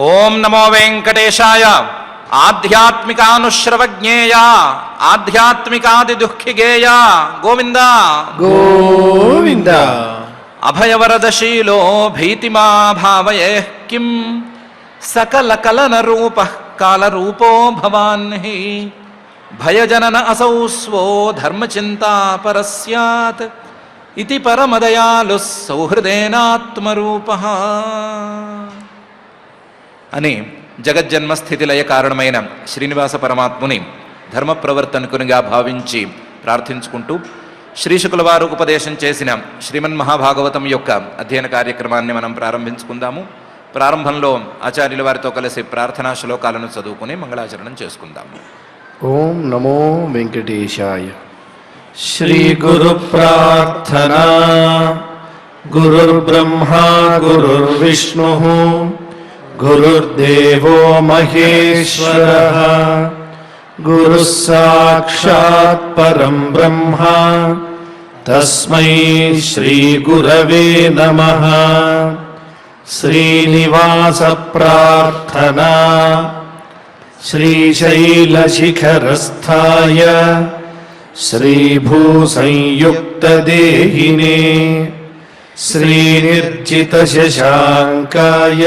ఓం నమో వెంకటేశాయ. ఆధ్యాత్మికానుశ్రవజ్ఞేయ ఆధ్యాత్మికాది దుఃఖిగేయ గోవింద గోవింద. అభయవరదశీలో భీతిమా భావయే కిం సకల కలన రూప కాలరూపో భవాన్ హి భయజనన అసౌ స్వో ధర్మచింతా పరస్యాత్ ఇతి పరమదయాలు సౌహృదేనాత్మరూపః అని జగజ్జన్మస్థితిలయ కారణమైన శ్రీనివాస పరమాత్ముని ధర్మ ప్రవర్తనకునిగా భావించి ప్రార్థించుకుంటూ శ్రీశుకుల వారు ఉపదేశం చేసిన శ్రీమన్మహాభాగవతం యొక్క అధ్యయన కార్యక్రమాన్ని మనం ప్రారంభించుకుందాము. ప్రారంభంలో ఆచార్యుల వారితో కలిసి ప్రార్థనా శ్లోకాలను చదువుకుని మంగళాచరణం చేసుకుందాము. ఓం నమో వెంకటేశాయ. శ్రీ గురు ప్రార్థనా. గురుర్బ్రహ్మా గురుర్విష్ణు గురుర్దేవో మహేశ్వరః గురుః సాక్షాత్ పరం బ్రహ్మ తస్మై శ్రీ గురవే నమః. శ్రీనివాస ప్రార్థనా. శ్రీశైలశిఖరస్థాయ శ్రీభూసంయుక్తదేహినే శ్రీనిర్జితశశాంకాయ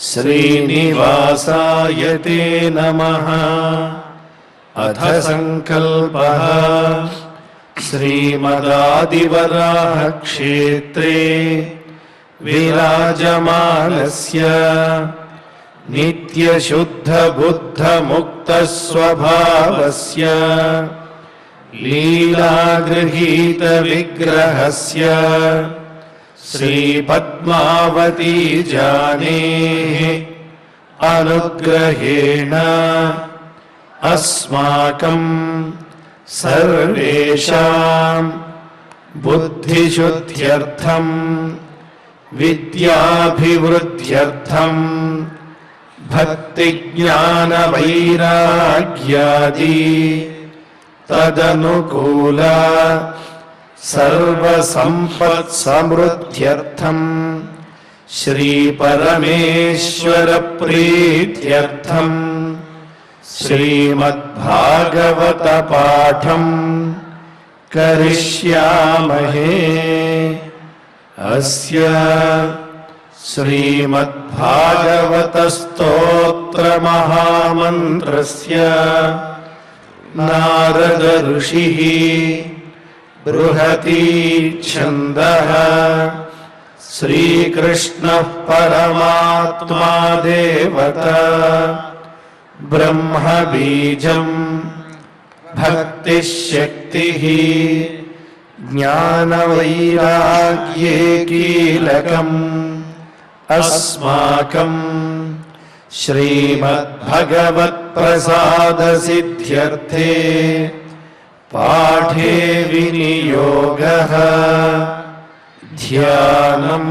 శ్రీనివాసాయ తే నమః. అథ సంకల్పః. శ్రీమదాదివరాహ క్షేత్రే విరాజమానస్య నిత్యశుద్ధబుద్ధముక్తస్వభావస్య లీలాగృహీతవిగ్రహస్య శ్రీపద్మావతీ జానేః అనుగ్రహేణ అస్మాకం సర్వేషాం బుద్ధిశుద్ధ్యర్థం విద్యాభివృద్ధ్యర్థం భక్తిజ్ఞానవైరాగ్యాది తదనుకూల సర్వసంపత్సమృద్ధ్యర్థం శ్రీపరమేశ్వర ప్రీత్యర్థం శ్రీమద్భాగవత పాఠం కరిష్యామహే. అస్య శ్రీమద్భాగవత స్తోత్ర మహామంత్రస్య నారద ఋషిః బృహతి ఛందః శ్రీకృష్ణః పరమాత్మా దేవత బ్రహ్మ బీజం భక్తిశక్తిః జ్ఞానవైరాగ్యే కీలకం అస్మాకం శ్రీమద్భగవత్ప్రసాదసిద్ధ్యర్థే పాఠే వినియోగః. ధ్యానం.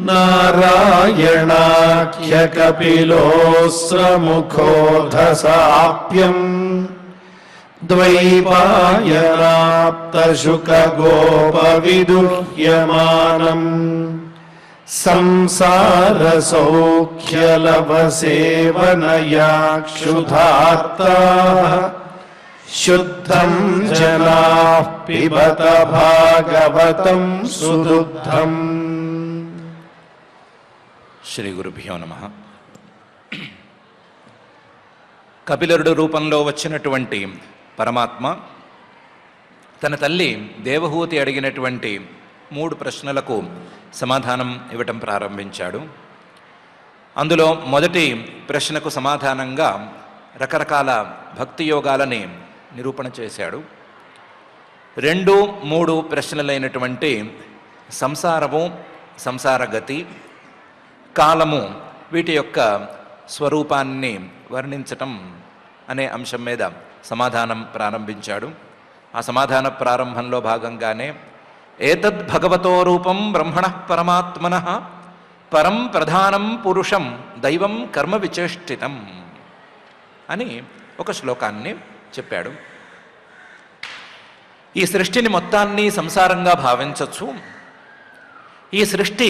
నారాయణాఖ్యకపిలోస్రముఖోధసాప్యం ద్వైపాయనాప్తశుకగోపవిదుహ్యమానం సంసారసౌఖ్యలవసేవనయాక్షుధార్తాః శుద్ధం జనాః పిబత భాగవతం సుదుగ్ధం. శ్రీ గురుభ్యో నమః. కపిలరుడు రూపంలో వచ్చినటువంటి పరమాత్మ తన తల్లి దేవహూతి అడిగినటువంటి 3 ప్రశ్నలకు సమాధానం ఇవ్వటం ప్రారంభించాడు. అందులో మొదటి ప్రశ్నకు సమాధానంగా రకరకాల భక్తి యోగాలని నిరూపణ చేశాడు. 2, 3 ప్రశ్నలైనటువంటి సంసారము, సంసారగతి, కాలము, వీటి యొక్క స్వరూపాన్ని వర్ణించటం అనే అంశం మీద సమాధానం ప్రారంభించాడు. ఆ సమాధాన ప్రారంభంలో భాగంగానే ఏతద్ భగవతో రూపం బ్రహ్మణః పరమాత్మనః పరం ప్రధానం పురుషం దైవం కర్మ విచేష్టితం అని ఒక శ్లోకాన్ని చెప్పాడు. ఈ సృష్టిని మొత్తాన్ని సంసారంగా భావించవచ్చు. ఈ సృష్టి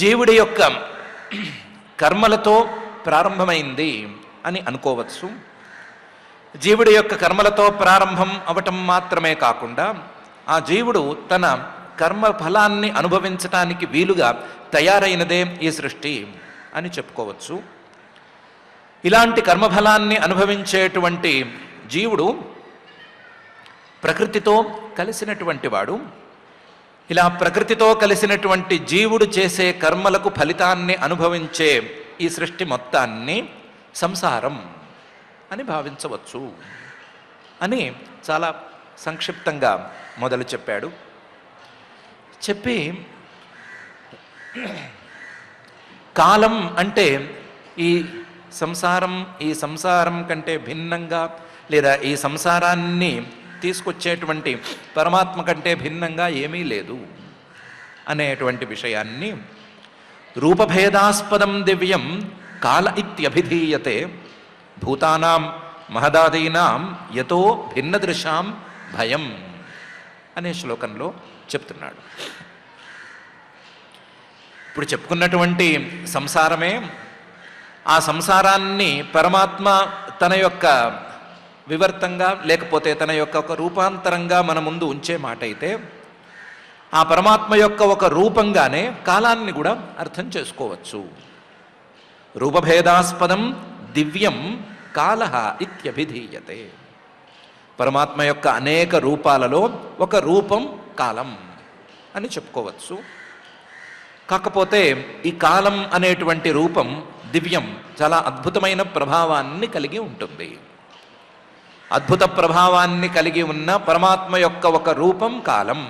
జీవుడి యొక్క కర్మలతో ప్రారంభమైంది అని అనుకోవచ్చు. జీవుడి యొక్క కర్మలతో ప్రారంభం అవటం మాత్రమే కాకుండా ఆ జీవుడు తన కర్మ ఫలాన్ని అనుభవించటానికి వీలుగా తయారైనదే ఈ సృష్టి అని చెప్పుకోవచ్చు. ఇలాంటి కర్మఫలాన్ని అనుభవించేటువంటి జీవుడు ప్రకృతితో కలిసినటువంటి వాడు. ఇలా ప్రకృతితో కలిసినటువంటి జీవుడు చేసే కర్మలకు ఫలితాన్ని అనుభవించే ఈ సృష్టి మొత్తాన్ని సంసారం అని భావించవచ్చు అని చాలా సంక్షిప్తంగా మొదలు చెప్పాడు. చెప్పి కాలం అంటే ఈ సంసారం కంటే భిన్నంగా లేదా ఈ సంసారాన్ని తీసుకొచ్చేటువంటి పరమాత్మ కంటే భిన్నంగా ఏమీ లేదు అనేటువంటి విషయాన్ని రూపభేదాస్పదం దివ్యం కాల ఇత్యభిధీయతే భూతానాం మహదాదీనాం యతో భిన్నదృశాం భయం అనే శ్లోకంలో చెప్తున్నాడు. ఇప్పుడు చెప్పుకున్నటువంటి సంసారమే, ఆ సంసారాన్ని పరమాత్మ తన యొక్క వివర్తంగా లేకపోతే తన యొక్క ఒక రూపాంతరంగా మన ముందు ఉంచే మాట అయితే, ఆ పరమాత్మ యొక్క ఒక రూపంగానే కాలాన్ని కూడా అర్థం చేసుకోవచ్చు. రూపభేదాస్పదం దివ్యం కాలః ఇత్యభిధీయతే. పరమాత్మ యొక్క అనేక రూపాలలో ఒక రూపం కాలం అని చెప్పుకోవచ్చు. కాకపోతే ఈ కాలం అనేటువంటి రూపం దివ్యం, చాలా అద్భుతమైన ప్రభావాన్ని కలిగి ఉంటుంది. అద్భుత ప్రభావాన్ని కలిగి ఉన్న పరమాత్మ యొక్క ఒక రూపం కాలం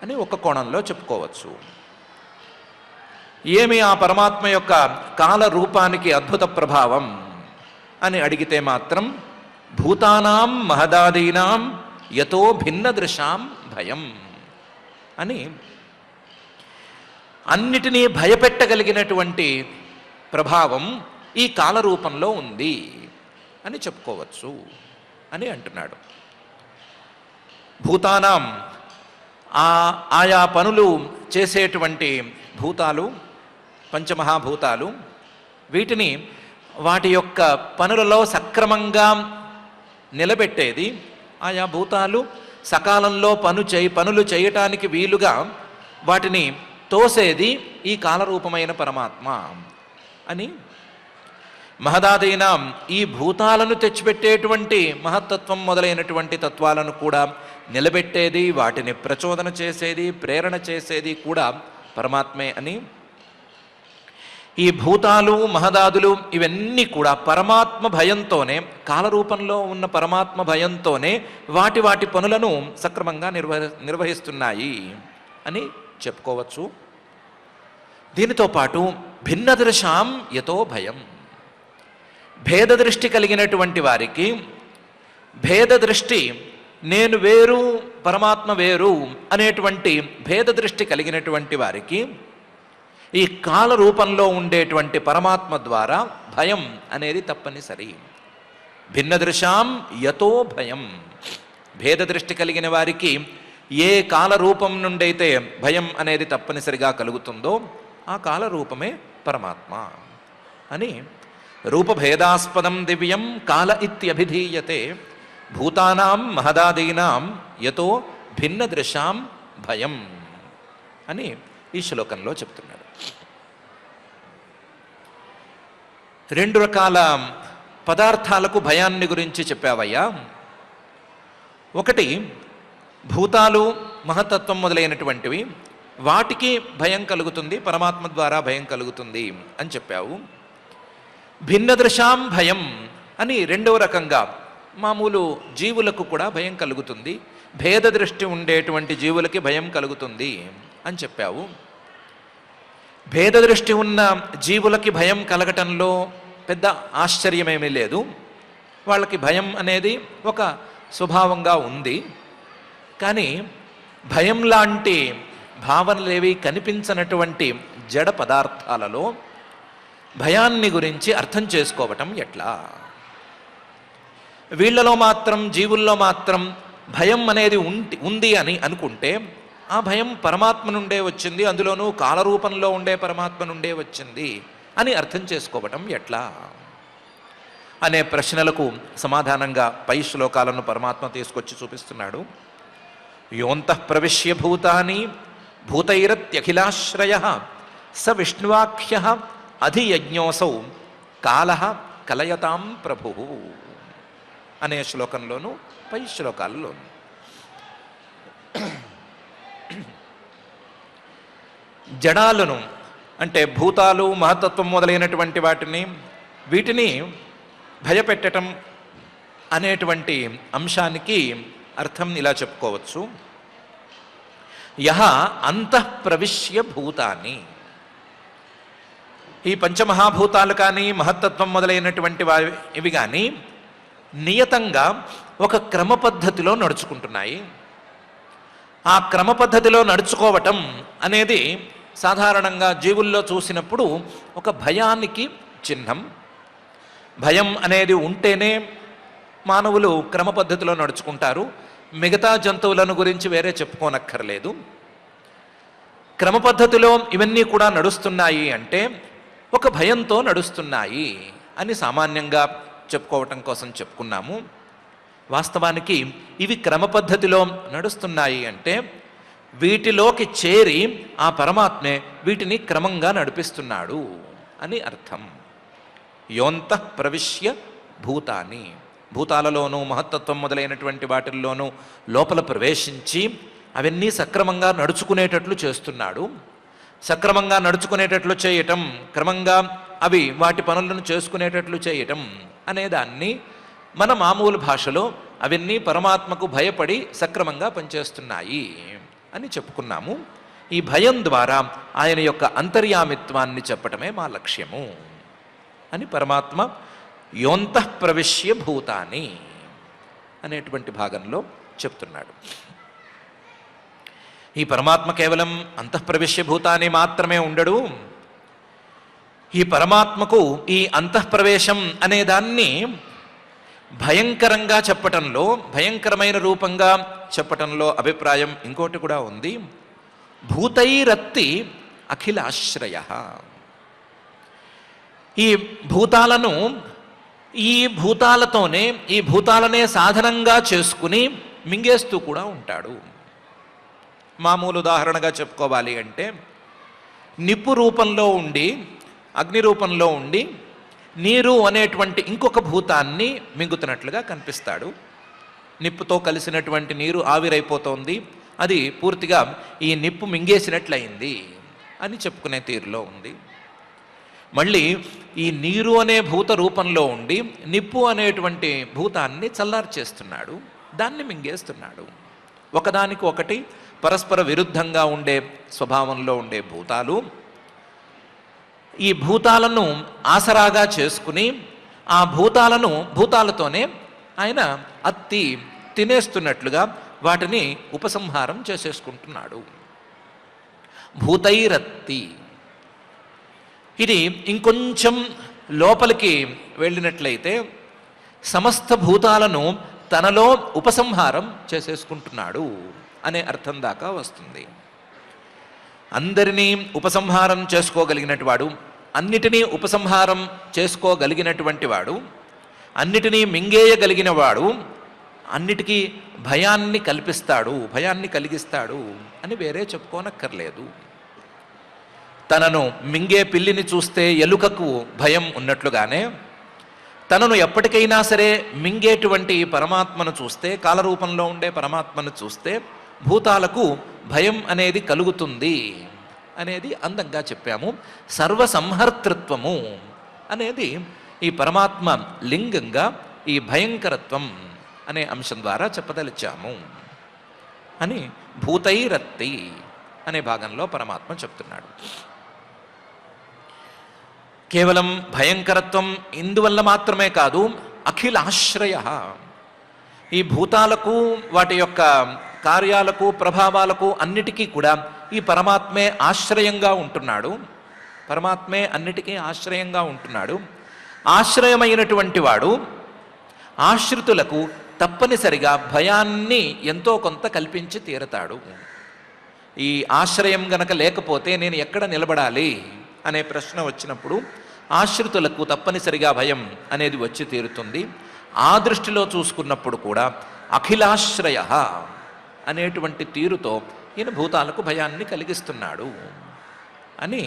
అని ఒక కోణంలో చెప్పుకోవచ్చు. ఏమి ఆ పరమాత్మ యొక్క కాల రూపానికి అద్భుత ప్రభావం అని అడిగితే మాత్రం భూతానాం మహదాదీనాం యతో భిన్నదృశాం భయం అని అన్నిటినీ భయపెట్టగలిగినటువంటి ప్రభావం ఈ కాలరూపంలో ఉంది అని చెప్పుకోవచ్చు అని అంటున్నాడు. భూతానాం ఆయా పనులు చేసేటువంటి భూతాలు, పంచమహాభూతాలు, వీటిని వాటి యొక్క పనులలో సక్రమంగా నిలబెట్టేది, ఆయా భూతాలు సకాలంలో పనులు చేయటానికి వీలుగా వాటిని తోసేది ఈ కాలరూపమైన పరమాత్మ అని. మహదాదీనాం ఈ భూతాలను తెచ్చిపెట్టేటువంటి మహత్తత్వం మొదలైనటువంటి తత్వాలను కూడా నిలబెట్టేది, వాటిని ప్రచోదన చేసేది, ప్రేరణ చేసేది కూడా పరమాత్మే అని. ఈ భూతాలు మహదాదులు ఇవన్నీ కూడా పరమాత్మ భయంతోనే, కాలరూపంలో ఉన్న పరమాత్మ భయంతోనే వాటి పనులను సక్రమంగా నిర్వహిస్తున్నాయి అని చెప్పుకోవచ్చు. దీనితో పాటు భిన్నదృశాం యతో భయం, భేదదృష్టి కలిగినటువంటి వారికి, భేదదృష్టి నేను వేరు పరమాత్మ వేరు అనేటువంటి భేదదృష్టి కలిగినటువంటి వారికి ఈ కాల రూపంలో ఉండేటువంటి పరమాత్మ ద్వారా భయం అనేది తప్పనిసరి. భిన్నదృశాం యతో భయం, భేదదృష్టి కలిగిన వారికి ఏ కాల రూపం నుండైతే భయం అనేది తప్పనిసరిగా కలుగుతుందో ఆ కాల రూపమే పరమాత్మ అని. రూపభేదాస్పదం దివ్యం కాల ఇత్యభిధీయతే భూతానాం మహదాదీనాం యతో భిన్నదృశాం భయం అని ఈ శ్లోకంలో చెప్తున్నాడు. రెండు రకాల పదార్థాలకు భయాన్ని గురించి చెప్పావయ్యా. ఒకటి భూతాలు, మహతత్వం మొదలైనటువంటివి, వాటికి భయం కలుగుతుంది, పరమాత్మ ద్వారా భయం కలుగుతుంది అని చెప్పావు. భిన్నదృశాం భయం అని రెండవ రకంగా మామూలు జీవులకు కూడా భయం కలుగుతుంది, భేద దృష్టి ఉండేటువంటి జీవులకి భయం కలుగుతుంది అని చెప్పావు. భేద దృష్టి ఉన్న జీవులకి భయం కలగటంలో పెద్ద ఆశ్చర్యమేమీ లేదు. వాళ్ళకి భయం అనేది ఒక స్వభావంగా ఉంది. కానీ భయం లాంటి భావనలేవి కనిపించనటువంటి జడ పదార్థాలలో భయాన్ని గురించి అర్థం చేసుకోవటం ఎట్లా? వీళ్ళలో మాత్రం, జీవుల్లో మాత్రం భయం అనేది ఉంది అని అనుకుంటే ఆ భయం పరమాత్మ నుండే వచ్చింది, అందులోనూ కాలరూపంలో ఉండే పరమాత్మ నుండే వచ్చింది అని అర్థం చేసుకోవటం ఎట్లా అనే ప్రశ్నలకు సమాధానంగా పై శ్లోకాలను పరమాత్మ తీసుకొచ్చి చూపిస్తున్నాడు. యోంతః ప్రవిశ్య భూతాని భూతైరత్యఖిలాశ్రయ స విష్ణువాఖ్య అధియజ్ఞోసౌ కాలః కలయతాం ప్రభు అనే శ్లోకంలోను పై శ్లోకాల్లోను. జడాలను అంటే భూతాలు మహత్తత్వం మొదలైనటువంటి వీటిని భయపెట్టడం అనేటువంటి అంశానికి అర్థం ఇలా చెప్పుకోవచ్చు. యహ అంతః ప్రవిశ్య భూతాని, ఈ పంచమహాభూతాలు కానీ మహత్తత్వం మొదలైనటువంటి ఇవి కానీ నియతంగా ఒక క్రమ పద్ధతిలో నడుచుకుంటున్నాయి. ఆ క్రమ పద్ధతిలో నడుచుకోవటం అనేది సాధారణంగా జీవుల్లో చూసినప్పుడు ఒక భయానికి చిహ్నం. భయం అనేది ఉంటేనే మానవులు క్రమ పద్ధతిలో నడుచుకుంటారు. మిగతా జంతువులను గురించి వేరే చెప్పుకోనక్కర్లేదు. క్రమ పద్ధతిలో ఇవన్నీ కూడా నడుస్తున్నాయి అంటే ఒక భయంతో నడుస్తున్నాయి అని సామాన్యంగా చెప్పుకోవటం కోసం చెప్పుకున్నాము. వాస్తవానికి ఇవి క్రమ పద్ధతిలో నడుస్తున్నాయి అంటే వీటిలోకి చేరి ఆ పరమాత్మే వీటిని క్రమంగా నడిపిస్తున్నాడు అని అర్థం. యోంతః ప్రవిశ్య భూతాని, భూతాలలోనూ మహత్తత్వం మొదలైనటువంటి వాటిల్లోనూ లోపల ప్రవేశించి అవన్నీ సక్రమంగా నడుచుకునేటట్లు చేస్తున్నాడు. సక్రమంగా నడుచుకునేటట్లు చేయటం, క్రమంగా అవి వాటి పనులను చేసుకునేటట్లు చేయటం అనేదాన్ని మన మామూలు భాషలో అవన్నీ పరమాత్మకు భయపడి సక్రమంగా పనిచేస్తున్నాయి అని చెప్పుకున్నాము. ఈ భయం ద్వారా ఆయన యొక్క అంతర్యామిత్వాన్ని చెప్పటమే మా లక్ష్యము అని పరమాత్మ యోంతః ప్రవిశ్య భూతాని అనేటువంటి భాగంలో చెప్తున్నాడు. ఈ పరమాత్మ కేవలం అంతఃప్రవిశ్య భూతాన్ని మాత్రమే ఉండడు. ఈ పరమాత్మకు ఈ అంతఃప్రవేశం అనే దాన్ని భయంకరంగా చెప్పటంలో, భయంకరమైన రూపంగా చెప్పటంలో అభిప్రాయం ఇంకోటి కూడా ఉంది. భూతైరత్తి అఖిలాశ్రయ, ఈ భూతాలను ఈ భూతాలతోనే, ఈ భూతాలనే సాధనంగా చేసుకుని మింగేస్తూ కూడా ఉంటాడు. మామూలు ఉదాహరణగా చెప్పుకోవాలి అంటే నిప్పు రూపంలో ఉండి, అగ్ని రూపంలో ఉండి నీరు అనేటువంటి ఇంకొక భూతాన్ని మింగుతున్నట్లుగా కనిపిస్తాడు. నిప్పుతో కలిసినటువంటి నీరు ఆవిరైపోతోంది, అది పూర్తిగా ఈ నిప్పు మింగేసినట్లయింది అని చెప్పుకునే తీరులో ఉంది. మళ్ళీ ఈ నీరు అనే భూత రూపంలో ఉండి నిప్పు అనేటువంటి భూతాన్ని చల్లార్చేస్తున్నాడు, దాన్ని మింగేస్తున్నాడు. ఒకదానికి ఒకటి పరస్పర విరుద్ధంగా ఉండే స్వభావంలో ఉండే భూతాలు, ఈ భూతాలను ఆసరాగా చేసుకుని ఆ భూతాలతోనే ఆయన అత్తి తినేస్తున్నట్లుగా వాటిని ఉపసంహారం చేసేసుకుంటున్నాడు. భూతైరత్తి, ఇది ఇంకొంచెం లోపలికి వెళ్ళినట్లయితే సమస్త భూతాలను తనలో ఉపసంహారం చేసేసుకుంటున్నాడు అనే అర్థం దాకా వస్తుంది. అందరినీ ఉపసంహారం చేసుకోగలిగినటి వాడు, అన్నిటినీ ఉపసంహారం చేసుకోగలిగినటువంటి వాడు, అన్నిటినీ మింగేయగలిగిన వాడు, అన్నిటికీ భయాన్ని కల్పిస్తాడు, భయాన్ని కలిగిస్తాడు అని వేరే చెప్పుకోనక్కర్లేదు. తనను మింగే పిల్లిని చూస్తే ఎలుకకు భయం ఉన్నట్లుగానే తనను ఎప్పటికైనా సరే మింగేటువంటి పరమాత్మను చూస్తే, కాలరూపంలో ఉండే పరమాత్మను చూస్తే భూతాలకు భయం అనేది కలుగుతుంది అనేది అందంగా చెప్పాము. సర్వసంహర్తృత్వము అనేది ఈ పరమాత్మ లింగంగా ఈ భయంకరత్వం అనే అంశం ద్వారా చెప్పదలిచాము అని భూతైరత్తి అనే భాగంలో పరమాత్మ చెప్తున్నాడు. కేవలం భయంకరత్వం ఇందువల్ల మాత్రమే కాదు, అఖిలాశ్రయ, ఈ భూతాలకు వాటి యొక్క కార్యాలకు ప్రభావాలకు అన్నిటికీ కూడా ఈ పరమాత్మే ఆశ్రయంగా ఉంటున్నాడు. పరమాత్మే అన్నిటికీ ఆశ్రయంగా ఉంటున్నాడు. ఆశ్రయమైనటువంటి వాడు ఆశ్రితులకు తప్పనిసరిగా భయాన్ని ఎంతో కొంత కల్పించి తీరతాడు. ఈ ఆశ్రయం గనక లేకపోతే నేను ఎక్కడ నిలబడాలి అనే ప్రశ్న వచ్చినప్పుడు ఆశ్రితులకు తప్పనిసరిగా భయం అనేది వచ్చి తీరుతుంది. ఆ దృష్టిలో చూసుకున్నప్పుడు కూడా అఖిలాశ్రయ అనేటువంటి తీరుతో ఈయన భూతాలకు భయాన్ని కలిగిస్తున్నాడు అని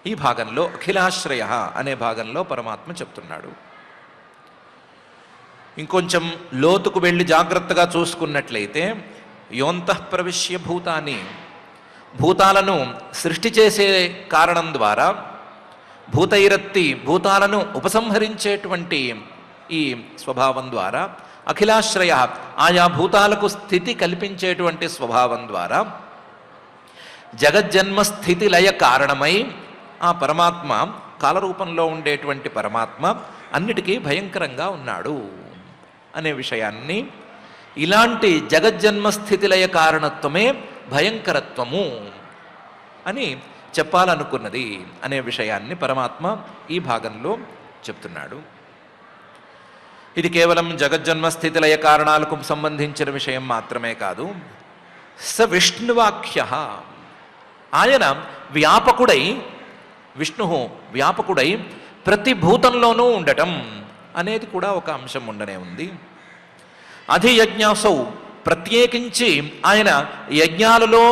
ఈ భాగంలో అఖిలాశ్రయ అనే భాగంలో పరమాత్మ చెప్తున్నాడు. ఇంకొంచెం లోతుకు వెళ్ళి జాగ్రత్తగా చూసుకున్నట్లయితే యోంతః ప్రవిశ్య భూతాని, భూతాలను సృష్టి చేసే కారణం ద్వారా భూతైరత్తి భూతాలను ఉపసంహరించేటువంటి ఈ స్వభావం ద్వారా అఖిలాశ్రయ ఆయా భూతాలకు స్థితి కల్పించేటువంటి స్వభావం ద్వారా జగజ్జన్మ స్థితి లయ కారణమై ఆ పరమాత్మ కాలరూపంలో ఉండేటువంటి పరమాత్మ అన్నిటికీ భయంకరంగా ఉన్నాడు అనే విషయాన్ని, ఇలాంటి జగజ్జన్మ స్థితిలయ కారణత్వమే భయంకరత్వము అని చెప్పాలనుకున్నది అనే విషయాన్ని పరమాత్మ ఈ భాగంలో చెప్తున్నాడు. ఇది కేవలం జగజ్జన్మ స్థితిలయ కారణాలకు సంబంధించిన విషయం మాత్రమే కాదు. స విష్ణువాఖ్య, ఆయన వ్యాపకుడై, విష్ణు వ్యాపకుడై ప్రతి భూతంలోనూ ఉండటం అనేది కూడా ఒక అంశం ఉండనే ఉంది. అధియజ్ఞాసౌ, ప్రత్యేకించి ఆయన యజ్ఞాలలో,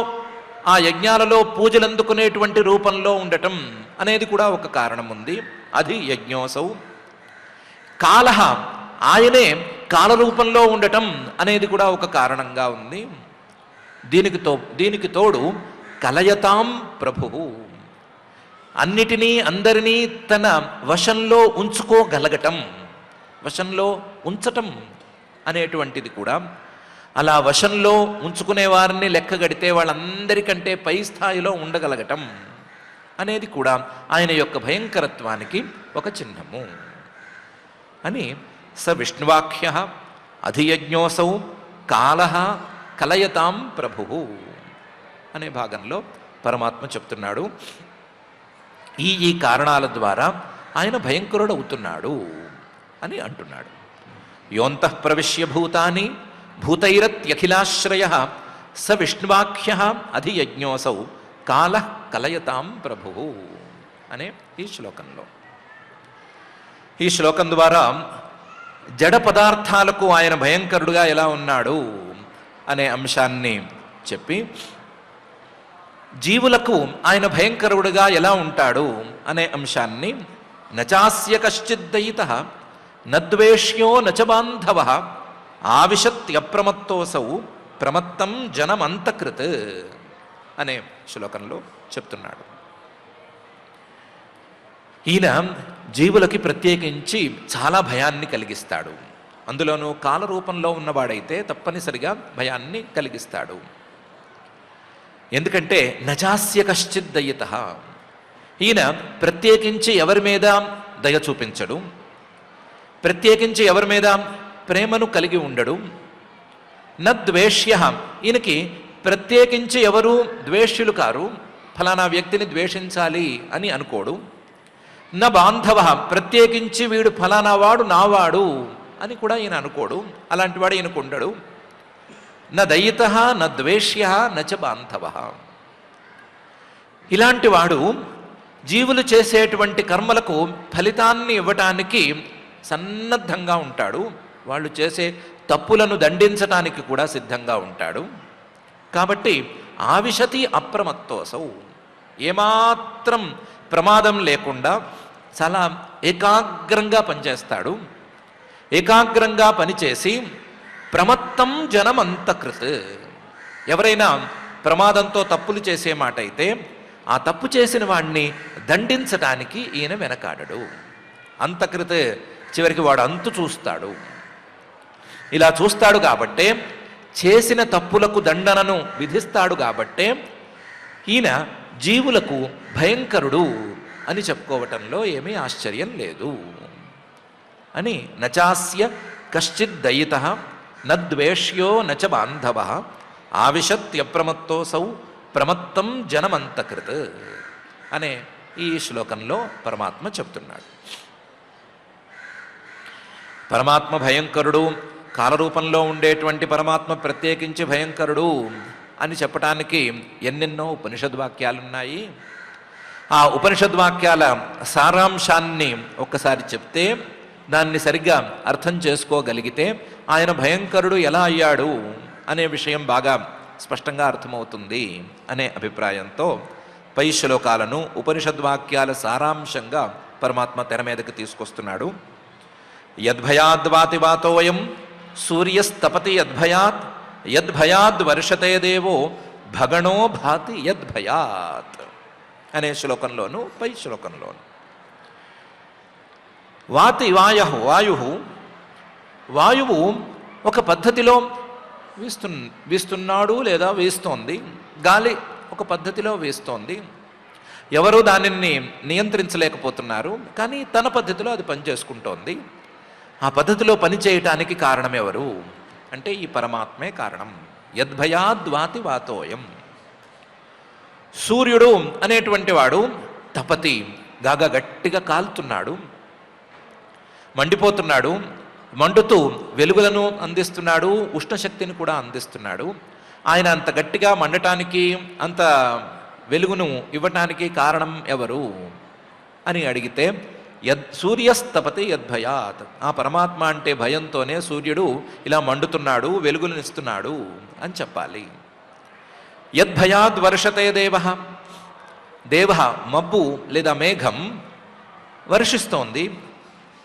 ఆ యజ్ఞాలలో పూజలు అందుకునేటువంటి రూపంలో ఉండటం అనేది కూడా ఒక కారణం ఉంది. అధియజ్ఞోసౌ. కాలః, ఆయనే కాలరూపంలో ఉండటం అనేది కూడా ఒక కారణంగా ఉంది. దీనికి తోడు కలయతాం ప్రభువు, అన్నిటినీ అందరినీ తన వశంలో ఉంచుకోగలగటం, వశంలో ఉంచటం అనేటువంటిది కూడా, అలా వశంలో ఉంచుకునే వారిని లెక్కగడితే వాళ్ళందరికంటే పై స్థాయిలో ఉండగలగటం అనేది కూడా ఆయన యొక్క భయంకరత్వానికి ఒక చిహ్నము అని స విష్ణువాఖ్య అధియజ్ఞోసౌ కాలః కలయతాం ప్రభువు అనే భాగంలో పరమాత్మ చెప్తున్నాడు. ఈ కారణాల ద్వారా ఆయన భయంకరుడు అవుతున్నాడు అని అంటున్నాడు. యోంతః ప్రవిశ్య భూతాని భూతైరత్యఖిలాశ్రయ స విష్ణువాఖ్య అధియజ్ఞోసౌ కాలః కలయతాం ప్రభువు అనే ఈ శ్లోకంలో, ఈ శ్లోకం ద్వారా జడ పదార్థాలకు ఆయన భయంకరుడుగా ఎలా ఉన్నాడు అనే అంశాన్ని చెప్పి, జీవులకు ఆయన భయంకరుడుగా ఎలా ఉంటాడు అనే అంశాన్ని, నచాస్య కశ్చిద్దయితః నద్వేష్యో నచ బాంధవః ఆవిశత్యప్రమత్తోసౌ ప్రమత్తం జనమంతకృత్ అనే శ్లోకంలో చెప్తున్నాడు. ఈయన జీవులకి ప్రత్యేకించి చాలా భయాన్ని కలిగిస్తాడు. అందులోనూ కాలరూపంలో ఉన్నవాడైతే తప్పనిసరిగా భయాన్ని కలిగిస్తాడు. ఎందుకంటే నచాస్య కశ్చిత్ దయితః, ఈయన ప్రత్యేకించి ఎవరి మీద దయ చూపించడు, ప్రత్యేకించి ఎవరి మీద ప్రేమను కలిగి ఉండడు. నద్వేష్య, ఈయనకి ప్రత్యేకించి ఎవరు ద్వేష్యులు కారు, ఫలానా వ్యక్తిని ద్వేషించాలి అని అనుకోడు. న బాంధవ, ప్రత్యేకించి వీడు ఫలానా వాడు నావాడు అని కూడా ఈయన అనుకోడు, అలాంటి వాడు ఈయనకు ఉండడు. న దయిత న ద్వేష్య నచ బాంధవ, ఇలాంటి వాడు జీవులు చేసేటువంటి కర్మలకు ఫలితాన్ని ఇవ్వటానికి సన్నద్ధంగా ఉంటాడు. వాళ్ళు చేసే తప్పులను దండించటానికి కూడా సిద్ధంగా ఉంటాడు. కాబట్టి ఆవిశతి అప్రమత్తోసౌ, ఏమాత్రం ప్రమాదం లేకుండా చాలా ఏకాగ్రంగా పనిచేస్తాడు. ఏకాగ్రంగా పనిచేసి ప్రమత్తం జనమంతకృత్, ఎవరైనా ప్రమాదంతో తప్పులు చేసే మాట అయితే ఆ తప్పు చేసిన వాడిని దండించటానికి ఈయన వెనకాడడు. అంతకృత్, చివరికి వాడు అంతు చూస్తాడు. ఇలా చూస్తాడు కాబట్టే, చేసిన తప్పులకు దండనను విధిస్తాడు కాబట్టే ఈయన జీవులకు భయంకరుడు అని చెప్పుకోవటంలో ఏమీ ఆశ్చర్యం లేదు అని. నచాస్య కశ్చిత్ దయితః నద్వేష్యో నచ బాంధవః ఆవిశత్యప్రమత్తోసౌ ప్రమత్తం జనమంతకృత్ అనే ఈ శ్లోకంలో పరమాత్మ చెప్తున్నాడు. పరమాత్మ భయంకరుడు, కాలరూపంలో ఉండేటువంటి పరమాత్మ ప్రత్యేకించి భయంకరుడు అని చెప్పటానికి ఎన్నెన్నో ఉపనిషద్ వాక్యాలున్నాయి. ఆ ఉపనిషద్వాక్యాల సారాంశాన్ని ఒక్కసారి చెప్తే దాన్ని సరిగ్గా అర్థం చేసుకోగలిగితే ఆయన భయంకరుడు ఎలా అయ్యాడు అనే విషయం బాగా స్పష్టంగా అర్థమవుతుంది అనే అభిప్రాయంతో పై శ్లోకాలను ఉపనిషద్వాక్యాల సారాంశంగా పరమాత్మ తెర మీదకి తీసుకొస్తున్నాడు. యద్భయాద్వాతి వాతోయం సూర్యస్తపతి యద్భయాత్ యద్భయాద్ వర్షతే దేవో భగణో భాతి యద్భయాత్ అనే శ్లోకంలోను పై శ్లోకంలోను. వాతి వాయువు ఒక పద్ధతిలో వీస్తున్నాడు లేదా వీస్తోంది. గాలి ఒక పద్ధతిలో వీస్తోంది. ఎవరు దానిని నియంత్రించలేకపోతున్నారు, కానీ తన పద్ధతిలో అది పనిచేసుకుంటోంది. ఆ పద్ధతిలో పనిచేయటానికి కారణం ఎవరు అంటే ఈ పరమాత్మే కారణం. యద్భయాద్వాతి వాతోయం. సూర్యుడు అనేటువంటి వాడు తపతి, గాగా గట్టిగా కాలుతున్నాడు, మండిపోతున్నాడు. మండుతూ వెలుగులను అందిస్తున్నాడు, ఉష్ణశక్తిని కూడా అందిస్తున్నాడు. ఆయన అంత గట్టిగా మండటానికి, అంత వెలుగును ఇవ్వటానికి కారణం ఎవరు అని అడిగితే సూర్యస్తపతి యద్భయాత్. ఆ పరమాత్మ అంటే భయంతోనే సూర్యుడు ఇలా మండుతున్నాడు, వెలుగులనిస్తున్నాడు అని చెప్పాలి. యద్భయాద్ వర్షతే దేవ మబ్బు లేదా మేఘం వర్షిస్తోంది.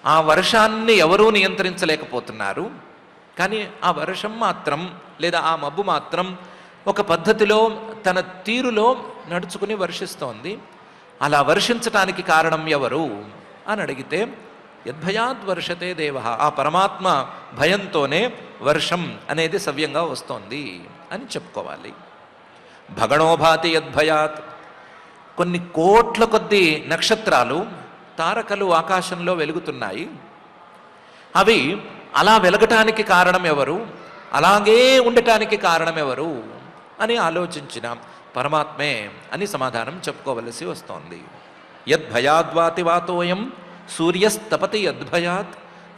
ఆ వర్షాన్ని ఎవరూ నియంత్రించలేకపోతున్నారు, కానీ ఆ వర్షం మాత్రం లేదా ఆ మబ్బు మాత్రం ఒక పద్ధతిలో తన తీరులో నడుచుకుని వర్షిస్తోంది. అలా వర్షించటానికి కారణం ఎవరు అని అడిగితే యద్భయాద్ వర్షతే దేవ. ఆ పరమాత్మ భయంతోనే వర్షం అనేది సవ్యంగా వస్తోంది అని చెప్పుకోవాలి. భగణోభాతి యద్భయాత్. కొన్ని కోట్ల కొద్ది నక్షత్రాలు, తారకలు ఆకాశంలో వెలుగుతున్నాయి. అవి అలా వెలగటానికి కారణం ఎవరు, అలాగే ఉండటానికి కారణం ఎవరు అని ఆలోచించిన పరమాత్మే అని సమాధానం చెప్పుకోవలసి వస్తోంది. యద్భయాద్వాతి వాతోయం సూర్యస్తపతి యద్భయాత్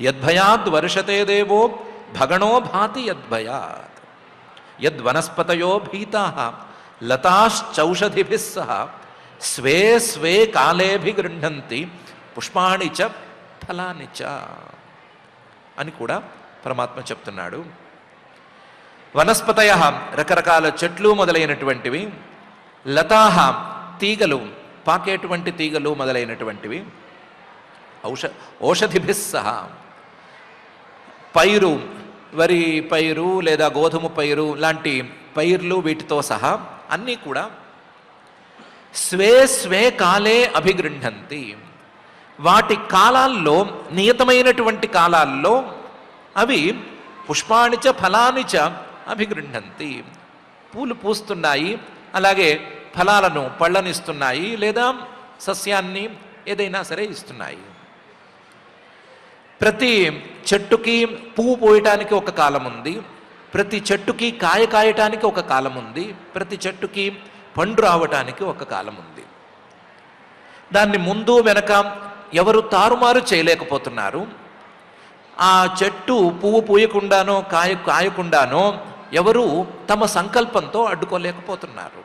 యద్భయాద్ వర్షతే దేవో భగణో భాతి యద్భయాత్. యద్వనస్పతయో భీతాః లతాశ్చౌషధిభిः సహ స్వే స్వే కాలేభిగృహ్ణంతి పుష్పాణి చ ఫలాని చ అని కూడా పరమాత్మ చెప్తున్నాడు. వనస్పతయ రకరకాల చెట్లు మొదలైనటువంటివి, లతాహ తీగలు, పాకేటువంటి తీగలు మొదలైనటువంటివి, ఔషధిభిः సహ పైరు, వరి పైరు లేదా గోధుమ పైరు లాంటి పైర్లు వీటితో సహా అన్నీ కూడా స్వే స్వే కాలే అభిగృహ్ణంతి. వాటి కాలాల్లో, నియతమైనటువంటి కాలాల్లో అవి పుష్పాణిచ ఫలానిచ అభిగృహ్ణంతి. పూలు పూస్తున్నాయి, అలాగే ఫలాలను, పళ్ళనిస్తున్నాయి, లేదా సస్యాన్ని ఏదైనా సరే ఇస్తున్నాయి. ప్రతి చెట్టుకి పువ్వు పోయటానికి ఒక కాలం ఉంది, ప్రతి చెట్టుకి కాయ కాయటానికి ఒక కాలం ఉంది, ప్రతి చెట్టుకి పండు రావటానికి ఒక కాలం ఉంది. దాన్ని ముందు వెనక ఎవరు తారుమారు చేయలేకపోతున్నారు. ఆ చెట్టు పువ్వు పూయకుండానో కాయకుండానో ఎవరు తమ సంకల్పంతో అడ్డుకోలేకపోతున్నారు.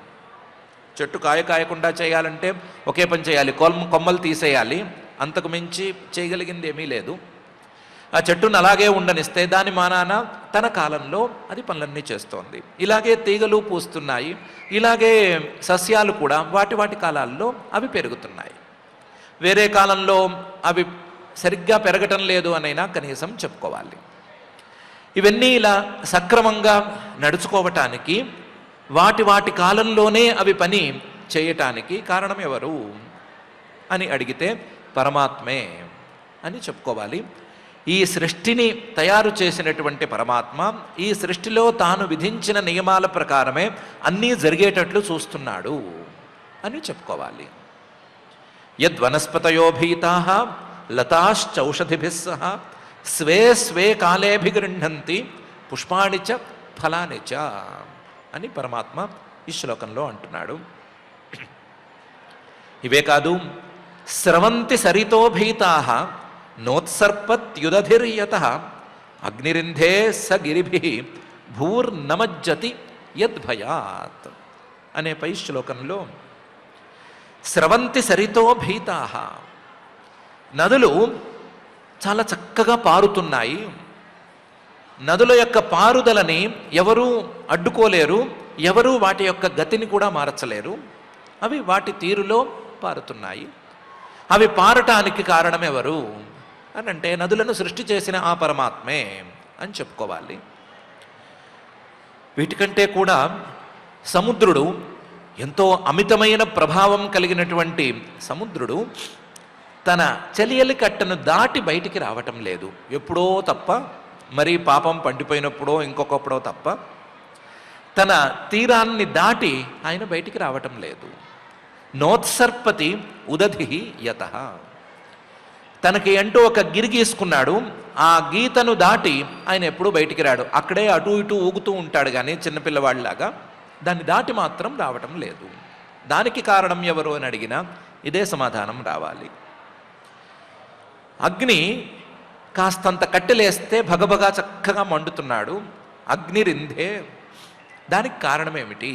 చెట్టు కాయకుండా చేయాలంటే ఒకే పని చేయాలి, కొమ్మలు తీసేయాలి, అంతకు మించి చేయగలిగింది ఏమీ లేదు. ఆ చెట్టును అలాగే ఉండనిస్తే దాని మానాన తన కాలంలో అది పనులన్నీ చేస్తోంది. ఇలాగే తీగలు పూస్తున్నాయి, ఇలాగే సస్యాలు కూడా వాటి కాలాల్లో అవి పెరుగుతున్నాయి. వేరే కాలంలో అవి సరిగ్గా పెరగటం లేదు అనైనా కనీసం చెప్పుకోవాలి. ఇవన్నీ ఇలా సక్రమంగా నడుచుకోవటానికి, వాటి కాలంలోనే అవి పని చేయటానికి కారణం ఎవరు అని అడిగితే పరమాత్మే అని చెప్పుకోవాలి. ఈ సృష్టిని తయారు చేసినటువంటి పరమాత్మ ఈ సృష్టిలో తాను విధించిన నియమాల ప్రకారమే అన్నీ జరిగేటట్లు చూస్తున్నాడు అని చెప్పుకోవాలి. యద్వనస్పతయో భీతాః లతాశ్చౌషధిభిः సహ స్వే స్వే కాలేభిగృహ్ణంతి పుష్పాణి చ ఫలాని చ అని పరమాత్మ ఈ శ్లోకంలో అంటున్నాడు. ఇవే కాదు, స్రవంతి సరితో భీతాః నోత్సర్పత్యుదధిర్యతః అగ్నిరింధే స గిరిభిః భూర్నమజ్జతి యద్భయాత్ అనే పై శ్లోకంలో స్రవంతి సరితో భీతాః. నదులు చాలా చక్కగా పారుతున్నాయి. నదుల యొక్క పారుదలని ఎవరూ అడ్డుకోలేరు, ఎవరూ వాటి యొక్క గతిని కూడా మార్చలేరు. అవి వాటి తీరులో పారుతున్నాయి. అవి పారటానికి కారణం ఎవరు అని అంటే నదులను సృష్టి చేసిన ఆ పరమాత్మే అని చెప్పుకోవాలి. వీటికంటే కూడా సముద్రుడు, ఎంతో అమితమైన ప్రభావం కలిగినటువంటి సముద్రుడు తన చెలియలి కట్టను దాటి బయటికి రావటం లేదు. ఎప్పుడో తప్ప, మరి పాపం పండిపోయినప్పుడో ఇంకొకప్పుడో తప్ప తన తీరాన్ని దాటి ఆయన బయటికి రావటం లేదు. నోత్సర్పతి ఉదధి యతః. తనకి అంటూ ఒక గిరి గీసుకున్నాడు, ఆ గీతను దాటి ఆయన ఎప్పుడూ బయటికి రాడు. అక్కడే అటు ఇటు ఊగుతూ ఉంటాడు కానీ చిన్నపిల్లవాడిలాగా, దాన్ని దాటి మాత్రం రావటం లేదు. దానికి కారణం ఎవరు అని అడిగినా ఇదే సమాధానం రావాలి. అగ్ని కాస్తంత కట్టెలేస్తే భగభగా చక్కగా మండుతున్నాడు, అగ్నిరింధే. దానికి కారణమేమిటి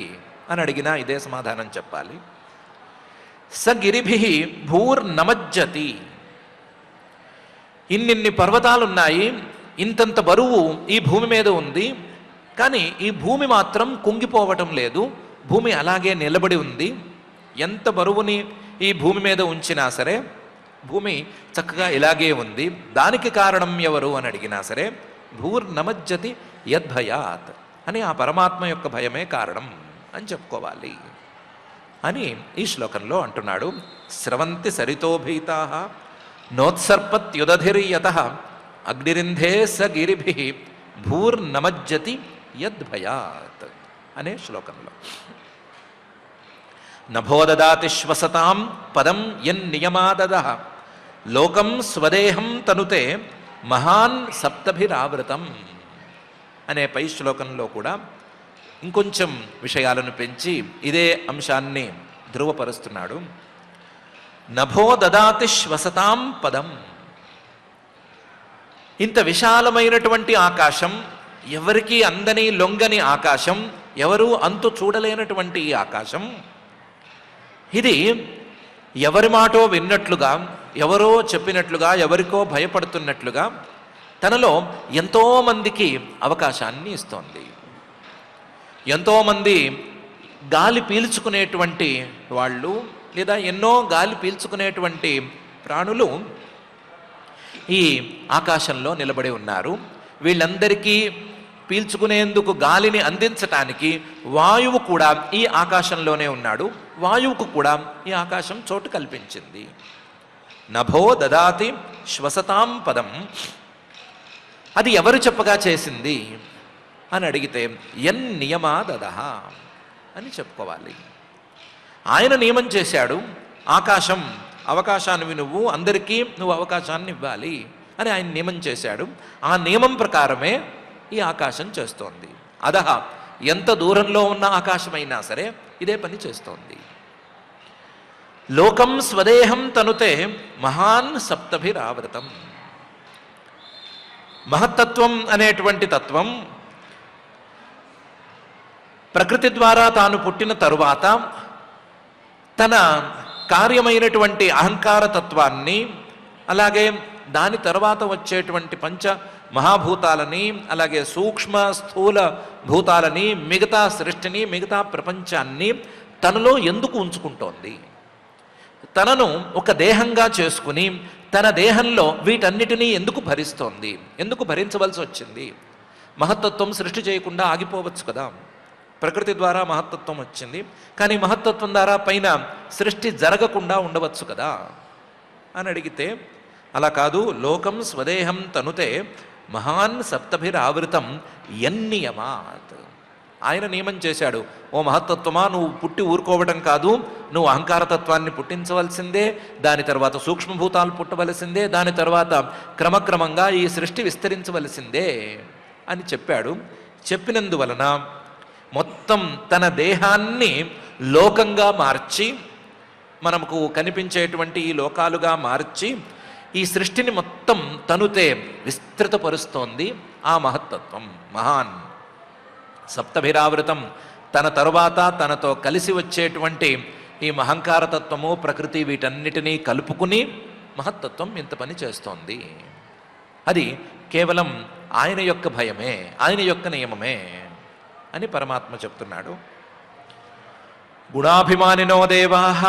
అని అడిగినా ఇదే సమాధానం చెప్పాలి. స గిరిభి భూర్నమజ్జతి. ఇన్నిన్ని పర్వతాలున్నాయి, ఇంతంత బరువు ఈ భూమి మీద ఉంది, కానీ ఈ భూమి మాత్రం కుంగిపోవటం లేదు. భూమి అలాగే నిలబడి ఉంది. ఎంత బరువుని ఈ భూమి మీద ఉంచినా సరే భూమి చక్కగా ఇలాగే ఉంది. దానికి కారణం ఎవరు అని అడిగినా సరే భూర్నమజ్జతి యద్భయాత్ అని ఆ పరమాత్మ యొక్క భయమే కారణం అని చెప్పుకోవాలి అని ఈ శ్లోకంలో అంటున్నాడు. స్రవంతి సరితో భీతాః నోత్సర్పత్యుదధిర్యతః అగ్నిరింధే స గిరిభి భూర్నమజ్జతి యద్భయాత్ అనే శ్లోకంలో. నభోదదాతి శ్వసతాం పదం యన్నియమాదదః లోకం స్వదేహం తనుతే మహాన్ సప్తభిరావృతం అనే పై శ్లోకంలో కూడా ఇంకొంచెం విషయాలను పెంచి ఇదే అంశాన్ని ధృవపరుస్తున్నాడు. నభో దదాతి శ్వసతాం పదం. ఇంత విశాలమైనటువంటి ఆకాశం, ఎవరికీ అందని లొంగని ఆకాశం, ఎవరూ అంతు చూడలేనటువంటి ఈ ఆకాశం, ఇది ఎవరి మాటో విన్నట్లుగా, ఎవరో చెప్పినట్లుగా, ఎవరికో భయపడుతున్నట్లుగా తనలో ఎంతోమందికి అవకాశాన్ని ఇస్తోంది. ఎంతోమంది గాలి పీల్చుకునేటువంటి వాళ్ళు, లేదా ఎన్నో గాలి పీల్చుకునేటువంటి ప్రాణులు ఈ ఆకాశంలో నిలబడి ఉన్నారు. వీళ్ళందరికీ పీల్చుకునేందుకు గాలిని అందించటానికి వాయువు కూడా ఈ ఆకాశంలోనే ఉన్నాడు. వాయువుకు కూడా ఈ ఆకాశం చోటు కల్పించింది. నభో దదాతి శ్వసతాం పదం. అది ఎవరు చెప్పగా చేసింది అని అడిగితే యన్నియమాదదః అని చెప్పుకోవాలి. ఆయన నియమం చేశాడు. ఆకాశం, అవకాశాన్ని నువ్వు అందరికీ నువ్వు అవకాశాన్ని ఇవ్వాలి అని ఆయన నియమం చేశాడు. ఆ నియమం ప్రకారమే ఈ ఆకాశం చేస్తోంది. అదహ, ఎంత దూరంలో ఉన్న ఆకాశమైనా సరే ఇదే పని చేస్తోంది. లోకం స్వదేహం తనుతే మహాన్ సప్తభిరావృతం. మహత్తత్వం అనేటువంటి తత్వం ప్రకృతి ద్వారా తాను పుట్టిన తరువాత తన కార్యమైనటువంటి అహంకార తత్వాన్ని, అలాగే దాని తర్వాత వచ్చేటువంటి పంచ మహాభూతాలని, అలాగే సూక్ష్మ స్థూల భూతాలని, మిగతా సృష్టిని, మిగతా ప్రపంచాన్ని తనలో ఎందుకు ఉంచుకుంటోంది? తనను ఒక దేహంగా చేసుకుని తన దేహంలో వీటన్నిటినీ ఎందుకు భరిస్తోంది? ఎందుకు భరించవలసి వచ్చింది? మహత్తత్వం సృష్టి చేయకుండా ఆగిపోవచ్చు కదా. ప్రకృతి ద్వారా మహత్తత్వం వచ్చింది, కానీ మహత్తత్వం ద్వారా పైన సృష్టి జరగకుండా ఉండవచ్చు కదా అని అడిగితే అలా కాదు. లోకం స్వదేహం తనుతే మహాన్ సప్తభిరావృతం యన్నియమాత్. ఆయన నియమం చేశాడు. ఓ మహత్తత్వమా, నువ్వు పుట్టి ఊరుకోవడం కాదు, నువ్వు అహంకారతత్వాన్ని పుట్టించవలసిందే, దాని తర్వాత సూక్ష్మభూతాలు పుట్టవలసిందే, దాని తర్వాత క్రమక్రమంగా ఈ సృష్టి విస్తరించవలసిందే అని చెప్పాడు. చెప్పినందువలన మొత్తం తన దేహాన్ని లోకంగా మార్చి, మనకు కనిపించేటువంటి ఈ లోకాలుగా మార్చి ఈ సృష్టిని మొత్తం తనుతే విస్తృతపరుస్తోంది ఆ మహత్తత్వం. మహాన్ సప్తభిరావృతం. తన తరువాత తనతో కలిసి వచ్చేటువంటి ఈ మహంకారతత్వము ప్రకృతి వీటన్నిటినీ కలుపుకుని మహత్తత్వం ఇంత పని చేస్తోంది. అది కేవలం ఆయన యొక్క భయమే, ఆయన యొక్క నియమమే అని పరమాత్మ చెప్తున్నాడు. గుణాభిమానినో దేవాః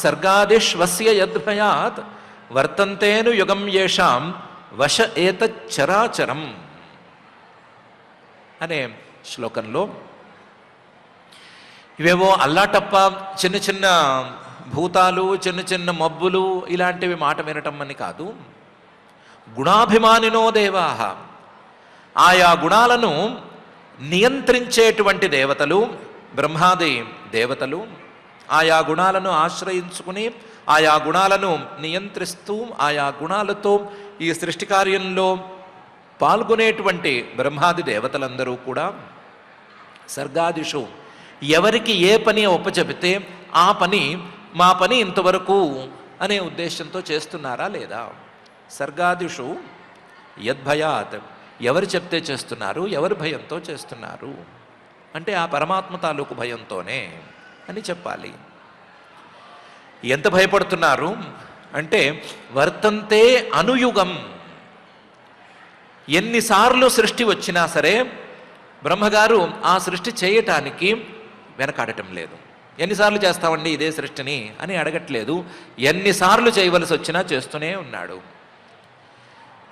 సర్గాదిష్వస్య యద్భయాత్ వర్తంతేను యుగం యేషాం వశ ఏతచ్చరాచరం అనే శ్లోకంలో ఇవేవో అల్లాటప్ప చిన్న చిన్న భూతాలు, చిన్న చిన్న మబ్బులు ఇలాంటివి మాట వినటం అని కాదు. గుణాభిమానినో దేవాః, ఆయా గుణాలను నియంత్రించేటువంటి దేవతలు, బ్రహ్మాది దేవతలు ఆయా గుణాలను ఆశ్రయించుకుని ఆయా గుణాలను నియంత్రిస్తూ ఆయా గుణాలతో ఈ సృష్టి కార్యంలో పాల్గొనేటువంటి బ్రహ్మాది దేవతలందరూ కూడా సర్గాదిషు ఎవరికి ఏ పని ఒప్పచెబితే ఆ పని మా పని ఇంతవరకు అనే ఉద్దేశంతో చేస్తున్నారా లేదా? సర్గాదిషు యద్భయాత్, ఎవరు చెప్తే చేస్తున్నారు, ఎవరి భయంతో చేస్తున్నారు అంటే ఆ పరమాత్మ తాలూకు భయంతోనే అని చెప్పాలి. ఎంత భయపడుతున్నారు అంటే వర్తంతే అనుయుగం. ఎన్నిసార్లు సృష్టి వచ్చినా సరే బ్రహ్మగారు ఆ సృష్టి చేయటానికి వెనకాడటం లేదు. ఎన్నిసార్లు చేస్తామండి ఇదే సృష్టిని అని అడగట్లేదు. ఎన్నిసార్లు చేయవలసి వచ్చినా చేస్తూనే ఉన్నాడు.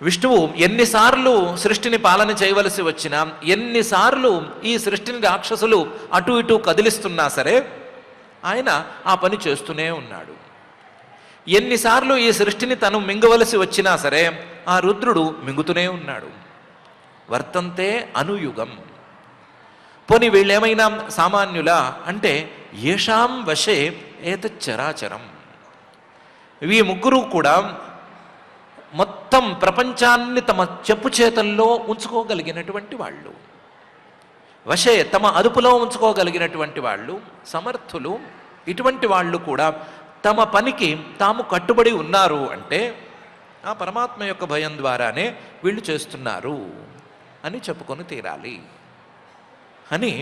విష్ణువు ఎన్నిసార్లు సృష్టిని పాలన చేయవలసి వచ్చినా, ఎన్నిసార్లు ఈ సృష్టిని రాక్షసులు అటు ఇటు కదిలిస్తున్నా సరే ఆయన ఆ పని చేస్తూనే ఉన్నాడు. ఎన్నిసార్లు ఈ సృష్టిని తను మింగవలసి వచ్చినా సరే ఆ రుద్రుడు మింగుతూనే ఉన్నాడు. వర్తంతే అనుయుగం. పోనీ వీళ్ళేమైనా సామాన్యులా అంటే ఏషాం వశే ఏతచ్చరాచరం. ఈ ముగ్గురు కూడా మొత్తం ప్రపంచాన్ని తమ చెప్పు చేతల్లో ఉంచుకోగలిగినటువంటి వాళ్ళు, వశే తమ అదుపులో ఉంచుకోగలిగినటువంటి వాళ్ళు, సమర్థులు. ఇటువంటి వాళ్ళు కూడా తమ పనికి తాము కట్టుబడి ఉన్నారు అంటే ఆ పరమాత్మ యొక్క భయం ద్వారానే వీళ్ళు చేస్తున్నారు అని చెప్పుకొని తీరాలి. అని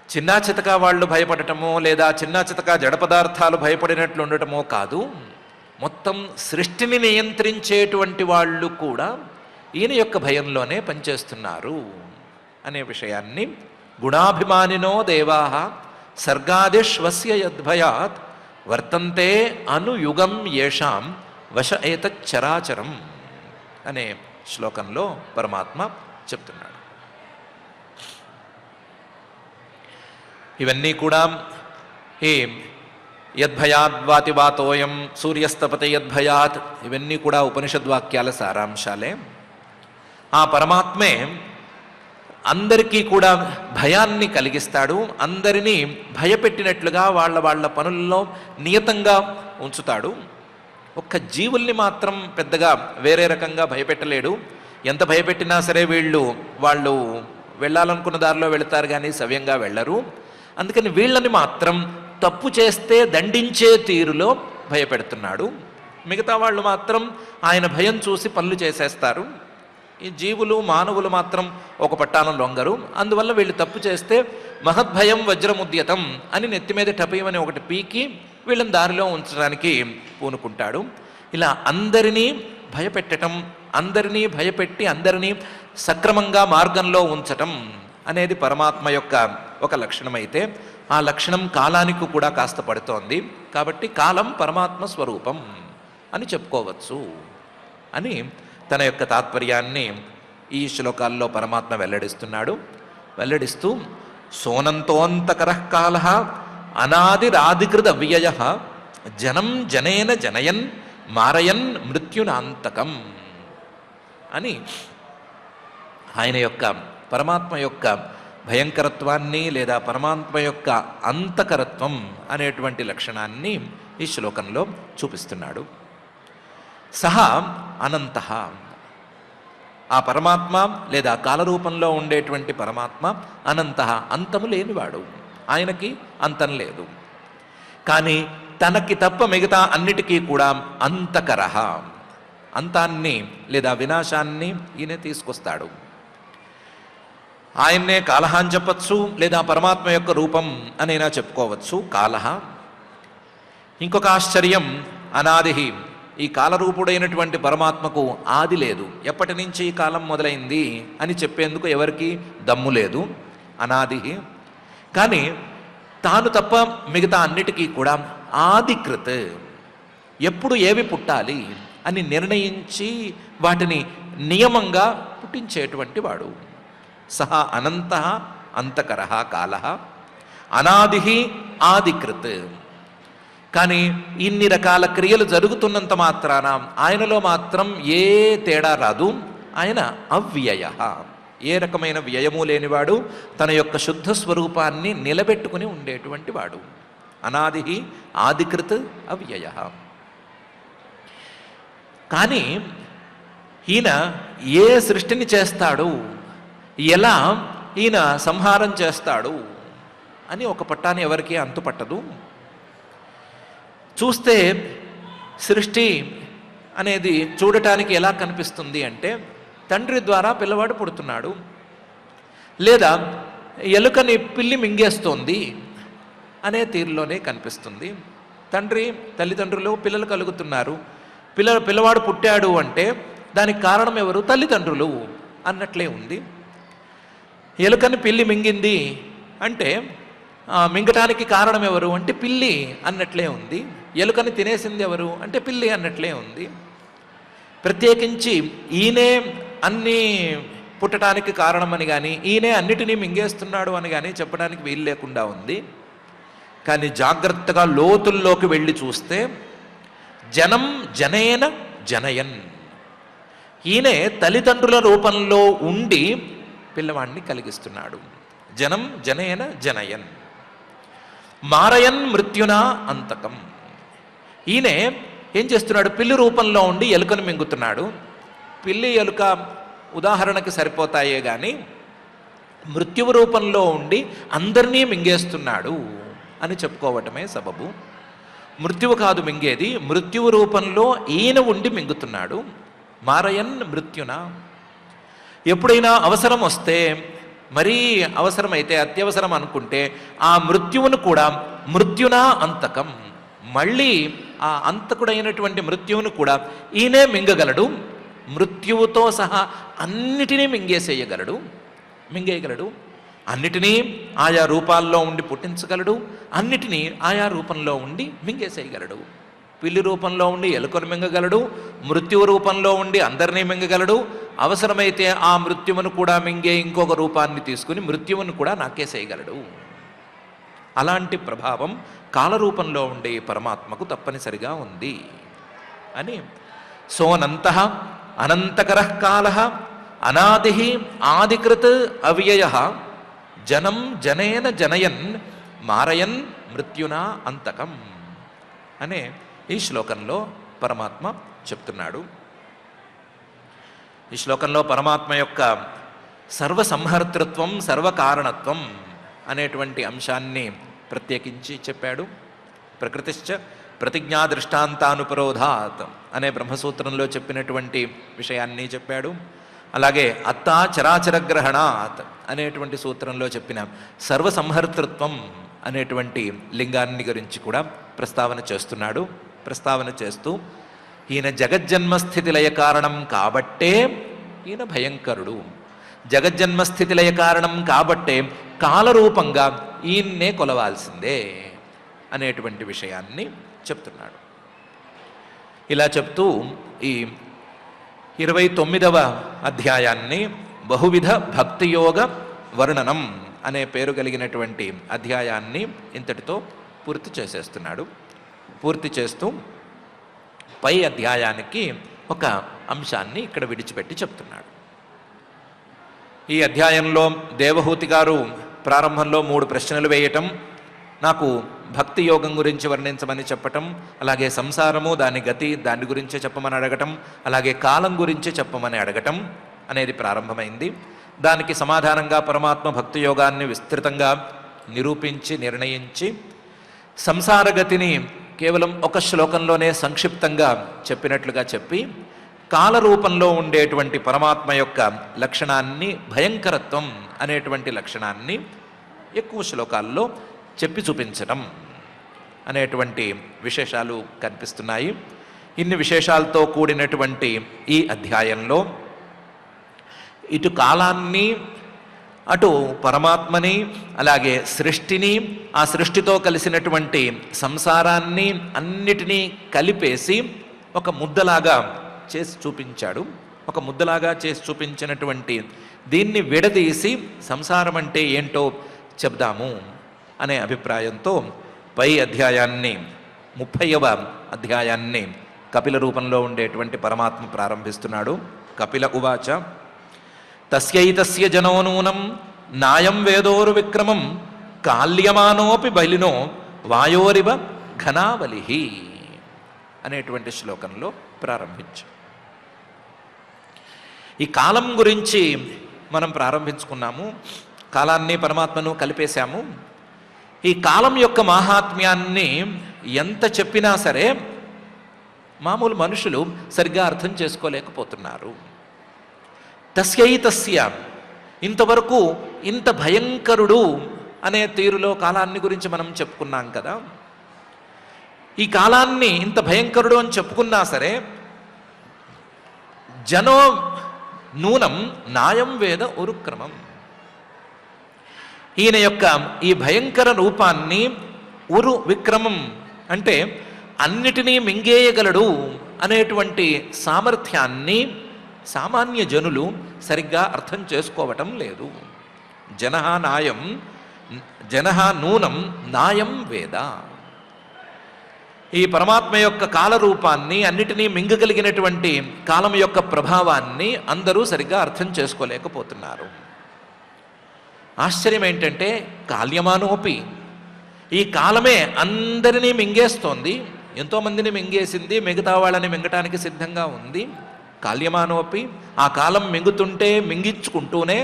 చిన్నా చితకా వాళ్ళు భయపడటమో లేదా చిన్నా చితకా జడ పదార్థాలు భయపడినట్లు ఉండటమో కాదు, మొత్తం సృష్టిని నియంత్రించేటువంటి వాళ్ళు కూడా ఈయన యొక్క భయంలోనే పనిచేస్తున్నారు అనే విషయాన్ని గుణాభిమానినో దేవాః సర్గాదిష్వస్య యద్భయాత్ వర్తంతే అనుయుగం యేషాం వశ ఏతచ్చరాచరం అనే శ్లోకంలో పరమాత్మ చెప్తున్నాడు. ఇవన్నీ కూడా ఈ యద్భయాద్వాతి వాతోయం సూర్యస్తపతే యద్భయాత్ ఇవన్నీ కూడా ఉపనిషద్వాక్యాల సారాంశాలే. ఆ పరమాత్మే అందరికీ కూడా భయాన్ని కలిగిస్తాడు, అందరినీ భయపెట్టినట్లుగా వాళ్ళ వాళ్ళ పనుల్లో నియతంగా ఉంచుతాడు. ఒక్క జీవుల్ని మాత్రం పెద్దగా వేరే రకంగా భయపెట్టలేడు. ఎంత భయపెట్టినా సరే వాళ్ళు వెళ్ళాలనుకున్న దారిలో వెళతారు కానీ సవ్యంగా వెళ్ళరు. అందుకని వీళ్ళని మాత్రం తప్పు చేస్తే దండించే తీరులో భయపెడుతున్నాడు. మిగతా వాళ్ళు మాత్రం ఆయన భయం చూసి పనులు చేసేస్తారు. ఈ జీవులు మానవులు మాత్రం ఒక పట్టానం లొంగరు. అందువల్ల వీళ్ళు తప్పు చేస్తే మహద్భయం వజ్రముద్యతం అని నెత్తి మీద టపయమని ఒకటి పీకి వీళ్ళని దారిలో ఉంచడానికి పూనుకుంటాడు. ఇలా అందరినీ భయపెట్టడం, అందరినీ భయపెట్టి అందరినీ సక్రమంగా మార్గంలో ఉంచటం అనేది పరమాత్మ యొక్క ఒక లక్షణమైతే ఆ లక్షణం కాలానికి కూడా కాస్త పడుతోంది. కాబట్టి కాలం పరమాత్మ స్వరూపం అని చెప్పుకోవచ్చు అని తన యొక్క తాత్పర్యాన్ని ఈ శ్లోకాల్లో పరమాత్మ వెల్లడిస్తున్నాడు. వెల్లడిస్తూ సోనంతోంతకరః కాలః అనాదిరాదికృత అవ్యయః జనం జనేన జనయన్ మారయన్ మృత్యునాంతకం అని ఆయన యొక్క పరమాత్మ యొక్క భయంకరత్వాన్ని లేదా పరమాత్మ యొక్క అంతకరత్వం అనేటువంటి లక్షణాన్ని ఈ శ్లోకంలో చూపిస్తున్నాడు. సహా అనంతః, ఆ పరమాత్మ లేదా కాలరూపంలో ఉండేటువంటి పరమాత్మ అనంతః, అంతము లేనివాడు, ఆయనకి అంతం లేదు. కానీ తనకి తప్ప మిగతా అన్నిటికీ కూడా అంతకరః, అంతాన్ని లేదా వినాశాన్ని ఈయన తీసుకొస్తాడు. ఆయన్నే కాలహ అని చెప్పచ్చు, లేదా పరమాత్మ యొక్క రూపం అనైనా చెప్పుకోవచ్చు. కాలహ ఇంకొక ఆశ్చర్యం, అనాదిహి, ఈ కాలరూపుడైనటువంటి పరమాత్మకు ఆది లేదు. ఎప్పటి నుంచి ఈ కాలం మొదలైంది అని చెప్పేందుకు ఎవరికి దమ్ము లేదు. అనాదిహి, కానీ తాను తప్ప మిగతా అన్నిటికీ కూడా ఆదికృత్, ఎప్పుడు ఏవి పుట్టాలి అని నిర్ణయించి వాటిని నియమంగా పుట్టించేటువంటి వాడు. సహా అనంత అంతకర కాల అనాదిహి ఆదికృత్. కానీ ఇన్ని రకాల క్రియలు జరుగుతున్నంత మాత్రాన ఆయనలో మాత్రం ఏ తేడా రాదు. ఆయన అవ్యయ, ఏ రకమైన వ్యయము లేనివాడు, తన యొక్క శుద్ధ స్వరూపాన్ని నిలబెట్టుకుని ఉండేటువంటి వాడు. అనాదిహి ఆదికృత్ అవ్యయ. కానీ ఈయన ఏ సృష్టిని చేస్తాడు, ఎలా ఈయన సంహారం చేస్తాడు అని ఒక పట్టాన్ని ఎవరికి అంతుపట్టదు. చూస్తే సృష్టి అనేది చూడటానికి ఎలా కనిపిస్తుంది అంటే, తండ్రి ద్వారా పిల్లవాడు పుడుతున్నాడు, లేదా ఎలుకని పిల్లి మింగేస్తోంది అనే తీరులోనే కనిపిస్తుంది. తల్లిదండ్రులు పిల్లలు కలుగుతున్నారు, పిల్లవాడు పుట్టాడు అంటే దానికి కారణం ఎవరు? తల్లిదండ్రులు అన్నట్లే ఉంది. ఎలుకని పిల్లి మింగింది అంటే మింగటానికి కారణం ఎవరు అంటే పిల్లి అన్నట్లే ఉంది. ఎలుకని తినేసింది ఎవరు అంటే పిల్లి అన్నట్లే ఉంది. ప్రత్యేకించి ఈయనే అన్నీ పుట్టడానికి కారణమని కానీ, ఈయనే అన్నిటినీ మింగేస్తున్నాడు అని కానీ చెప్పడానికి వీలు లేకుండా ఉంది. కానీ జాగ్రత్తగా లోతుల్లోకి వెళ్ళి చూస్తే జనం జనేన జనయన్, ఈయనే తల్లిదండ్రుల రూపంలో ఉండి పిల్లవాడిని కలిగిస్తున్నాడు. జనం జనేన జనయన్ మారయన్ మృత్యునా అంతకం. ఈయనే ఏం చేస్తున్నాడు? పిల్లి రూపంలో ఉండి ఎలుకను మింగుతున్నాడు. పిల్లి ఎలుక ఉదాహరణకి సరిపోతాయే కానీ మృత్యువు రూపంలో ఉండి అందరినీ మింగేస్తున్నాడు అని చెప్పుకోవటమే సబబు. మృత్యువు కాదు మింగేది, మృత్యువు రూపంలో ఈయన ఉండి మింగుతున్నాడు. మారయన్ మృత్యునా. ఎప్పుడైనా అవసరం వస్తే, మరీ అవసరమైతే, అత్యవసరం అనుకుంటే ఆ మృత్యువును కూడా మృత్యునా అంతకం, మళ్ళీ ఆ అంతకుడైనటువంటి మృత్యువును కూడా ఈయనే మింగగలడు. మృత్యువుతో సహా అన్నిటినీ మింగేయగలడు. అన్నిటినీ ఆయా రూపాల్లో ఉండి పుట్టించగలడు, అన్నిటినీ ఆయా రూపంలో ఉండి మింగేసేయగలడు. పిల్లి రూపంలో ఉండి ఎలుకను మింగగలడు, మృత్యువు రూపంలో ఉండి అందరినీ మింగగలడు. అవసరమైతే ఆ మృత్యువును కూడా మింగే ఇంకొక రూపాన్ని తీసుకుని మృత్యువును కూడా నాకేసేయగలడు. అలాంటి ప్రభావం కాలరూపంలో ఉండే పరమాత్మకు తప్పనిసరిగా ఉంది అని. సోనంత అనంతకర కాల అనాది ఆదికృత్ అవ్యయ జనం జనేన జనయన్ మారయన్ మృత్యునా అంతకం అనే ఈ శ్లోకంలో పరమాత్మ చెప్తున్నాడు. ఈ శ్లోకంలో పరమాత్మ యొక్క సర్వసంహర్తృత్వం, సర్వకారణత్వం అనేటువంటి అంశాన్ని ప్రత్యేకించి చెప్పాడు. ప్రకృతిశ్చ ప్రతిజ్ఞా దృష్టాంతానుపరోధాత్ అనే బ్రహ్మసూత్రంలో చెప్పినటువంటి విషయాన్ని చెప్పాడు. అలాగే అత్తా చరాచరగ్రహణాత్ అనేటువంటి సూత్రంలో చెప్పిన సర్వసంహర్తృత్వం అనేటువంటి లింగాన్ని గురించి కూడా ప్రస్తావన చేస్తున్నాడు. ప్రస్తావన చేస్తూ ఈయన జగజ్జన్మస్థితిలయ కారణం కాబట్టే ఈయన భయంకరుడు, జగజ్జన్మస్థితిలయ కారణం కాబట్టే కాలరూపంగా ఈయన్నే కొలవాల్సిందే అనేటువంటి విషయాన్ని చెప్తున్నాడు. ఇలా చెప్తూ ఈ 29వ అధ్యాయాన్ని బహువిధ భక్తియోగ వర్ణనం అనే పేరు కలిగినటువంటి అధ్యాయాన్ని ఇంతటితో పూర్తి చేసేస్తున్నాడు. పూర్తి చేస్తూ పై అధ్యాయానికి ఒక అంశాన్ని ఇక్కడ విడిచిపెట్టి చెప్తున్నాడు. ఈ అధ్యాయంలో దేవహూతి గారు ప్రారంభంలో 3 ప్రశ్నలు వేయటం, నాకు భక్తి యోగం గురించి వర్ణించమని చెప్పటం, అలాగే సంసారము దాని గతి దాని గురించే చెప్పమని అడగటం, అలాగే కాలం గురించి చెప్పమని అడగటం అనేది ప్రారంభమైంది. దానికి సమాధానంగా పరమాత్మ భక్తి యోగాన్ని విస్తృతంగా నిరూపించి నిర్ణయించి సంసార గతిని కేవలం ఒక శ్లోకంలోనే సంక్షిప్తంగా చెప్పినట్లుగా చెప్పి కాలరూపంలో ఉండేటువంటి పరమాత్మ యొక్క లక్షణాన్ని, భయంకరత్వం అనేటువంటి లక్షణాన్ని ఎక్కువ శ్లోకాల్లో చెప్పి చూపించడం అనేటువంటి విశేషాలు కనిపిస్తున్నాయి. ఇన్ని విశేషాలతో కూడినటువంటి ఈ అధ్యాయంలో ఇటు కాలాన్ని, అటు పరమాత్మని, అలాగే సృష్టిని, ఆ సృష్టితో కలిసినటువంటి సంసారాన్ని అన్నిటినీ కలిపేసి ఒక ముద్దలాగా చేసి చూపించాడు. ఒక ముద్దలాగా చేసి చూపించినటువంటి దీన్ని విడదీసి సంసారం అంటే ఏంటో చెప్దాము అనే అభిప్రాయంతో పై అధ్యాయాన్ని 30వ అధ్యాయాన్ని కపిల రూపంలో ఉండేటువంటి పరమాత్మ ప్రారంభిస్తున్నాడు. కపిల ఉవాచ తస్యైతస్య జనో నూనం నాయం వేదోరు విక్రమం కాల్యమానోపి బలినో వాయోరివ ఘనావలిహి అనేటువంటి శ్లోకంలో ప్రారంభించాం. ఈ కాలం గురించి మనం ప్రారంభించుకున్నాము. కాలాన్ని పరమాత్మను కలిపేశాము. ఈ కాలం యొక్క మాహాత్మ్యాన్ని ఎంత చెప్పినా సరే మామూలు మనుషులు సరిగ్గా అర్థం చేసుకోలేకపోతున్నారు. తస్యైతస్య, ఇంతవరకు ఇంత భయంకరుడు అనే తీరులో కాలాన్ని గురించి మనం చెప్పుకున్నాం కదా. ఈ కాలాన్ని ఇంత భయంకరుడు అని చెప్పుకున్నా సరే జనో నూనం నాయం వేద ఉరుక్రమం, ఈయన యొక్క ఈ భయంకర రూపాన్ని ఉరు విక్రమం అంటే అన్నిటినీ మింగేయగలడు అనేటువంటి సామర్థ్యాన్ని సామాన్య జనులు సరిగ్గా అర్థం చేసుకోవటం లేదు. జనః నూనం నాయం వేద, ఈ పరమాత్మ యొక్క కాలరూపాన్ని, అన్నిటినీ మింగగలిగినటువంటి కాలం యొక్క ప్రభావాన్ని అందరూ సరిగ్గా అర్థం చేసుకోలేకపోతున్నారు. ఆశ్చర్యం ఏంటంటే కాల్యమానోపి, ఈ కాలమే అందరినీ మింగేస్తోంది. ఎంతోమందిని మింగేసింది, మిగతా వాళ్ళని మింగటానికి సిద్ధంగా ఉంది. కాల్యమానోపి, ఆ కాలం మింగుతుంటే మింగించుకుంటూనే,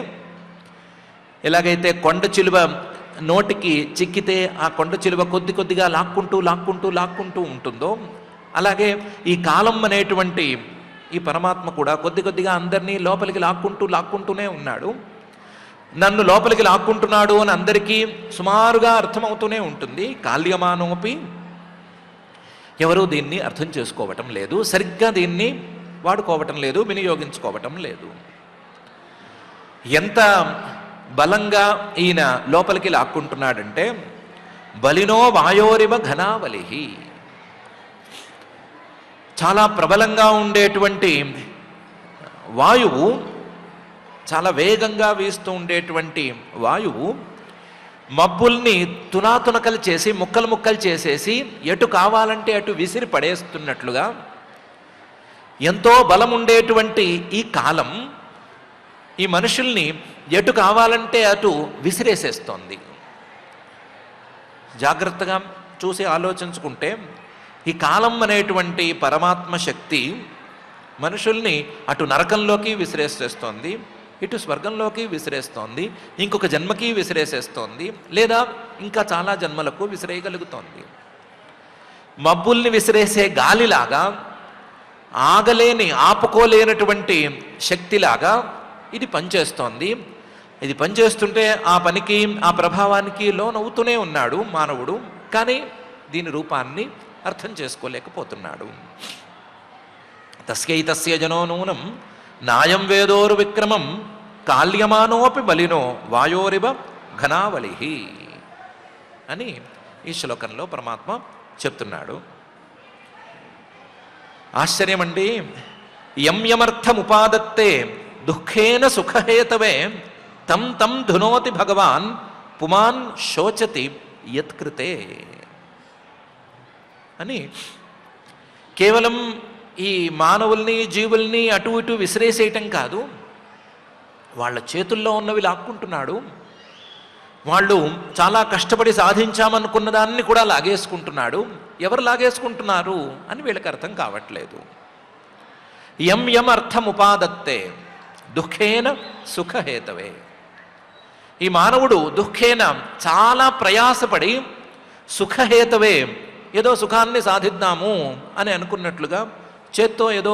ఎలాగైతే కొండ చిలువ నోటికి చిక్కితే ఆ కొండ చిలువ కొద్ది కొద్దిగా లాక్కుంటూ ఉంటుందో, అలాగే ఈ కాలం అనేటువంటి ఈ పరమాత్మ కూడా కొద్ది కొద్దిగా అందరినీ లోపలికి లాక్కుంటూనే ఉన్నాడు. నన్ను లోపలికి లాక్కుంటున్నాడు అని అందరికీ సుమారుగా అర్థమవుతూనే ఉంటుంది. కాల్యమానోపి, ఎవరూ దీన్ని అర్థం చేసుకోవటం లేదు, సరిగ్గా దీన్ని వాడుకోవటం లేదు, వినియోగించుకోవటం లేదు. ఎంత బలంగా ఈయన లోపలికి లాక్కుంటున్నాడంటే బలినో వాయోరివ ఘనావలిహి, చాలా ప్రబలంగా ఉండేటువంటి వాయువు, చాలా వేగంగా వీస్తూ ఉండేటువంటి వాయువు మబ్బుల్ని తునాతునకలు చేసి ముక్కలు చేసేసి ఎటు కావాలంటే అటు విసిరి పడేస్తున్నట్లుగా ఎంతో బలం ఉండేటువంటి ఈ కాలం ఈ మనుషుల్ని ఎటు కావాలంటే అటు విసిరేసేస్తోంది. జాగ్రత్తగా చూసి ఆలోచించుకుంటే ఈ కాలం అనేటువంటి పరమాత్మ శక్తి మనుషుల్ని అటు నరకంలోకి విసిరేసేస్తోంది, ఇటు స్వర్గంలోకి విసిరేస్తోంది, ఇంకొక జన్మకి విసిరేసేస్తోంది, లేదా ఇంకా చాలా జన్మలకు విసిరేయగలుగుతోంది. మబ్బుల్ని విసిరేసే గాలిలాగా, ఆపుకోలేనటువంటి శక్తిలాగా ఇది పనిచేస్తోంది. ఇది పనిచేస్తుంటే ఆ పనికి, ఆ ప్రభావానికి లోనవుతూనే ఉన్నాడు మానవుడు. కానీ దీని రూపాన్ని అర్థం చేసుకోలేకపోతున్నాడు. తస్యైతస్య జనో నూనం నాయం వేదోరు విక్రమం కాల్యమానోపి బలినో వాయోరివ ఘనావలిహి అని ఈ శ్లోకంలో పరమాత్మ చెప్తున్నాడు. ఆశ్చర్యమండి. యమర్థముపాదత్తే దుఃఖేన సుఖహేతవే తం ధునోతి భగవాన్ పుమాన్ శోచతి యత్కృతే అని కేవలం ఈ మానవుల్ని, జీవుల్ని అటు ఇటు విసిరేసేయటం కాదు, వాళ్ళ చేతుల్లో ఉన్నవి లాక్కుంటున్నాడు. వాళ్ళు చాలా కష్టపడి సాధించామనుకున్న దాన్ని కూడా లాగేసుకుంటున్నాడు. ఎవరు లాగేసుకుంటున్నారు అని వీళ్ళకి అర్థం కావట్లేదు. యం అర్థముపాదత్తే దుఃఖేన సుఖహేతవే, ఈ మానవుడు దుఃఖేన చాలా ప్రయాసపడి సుఖహేతవే, ఏదో సుఖాన్ని సాధిద్దాము అని అనుకున్నట్లుగా చేత్తో ఏదో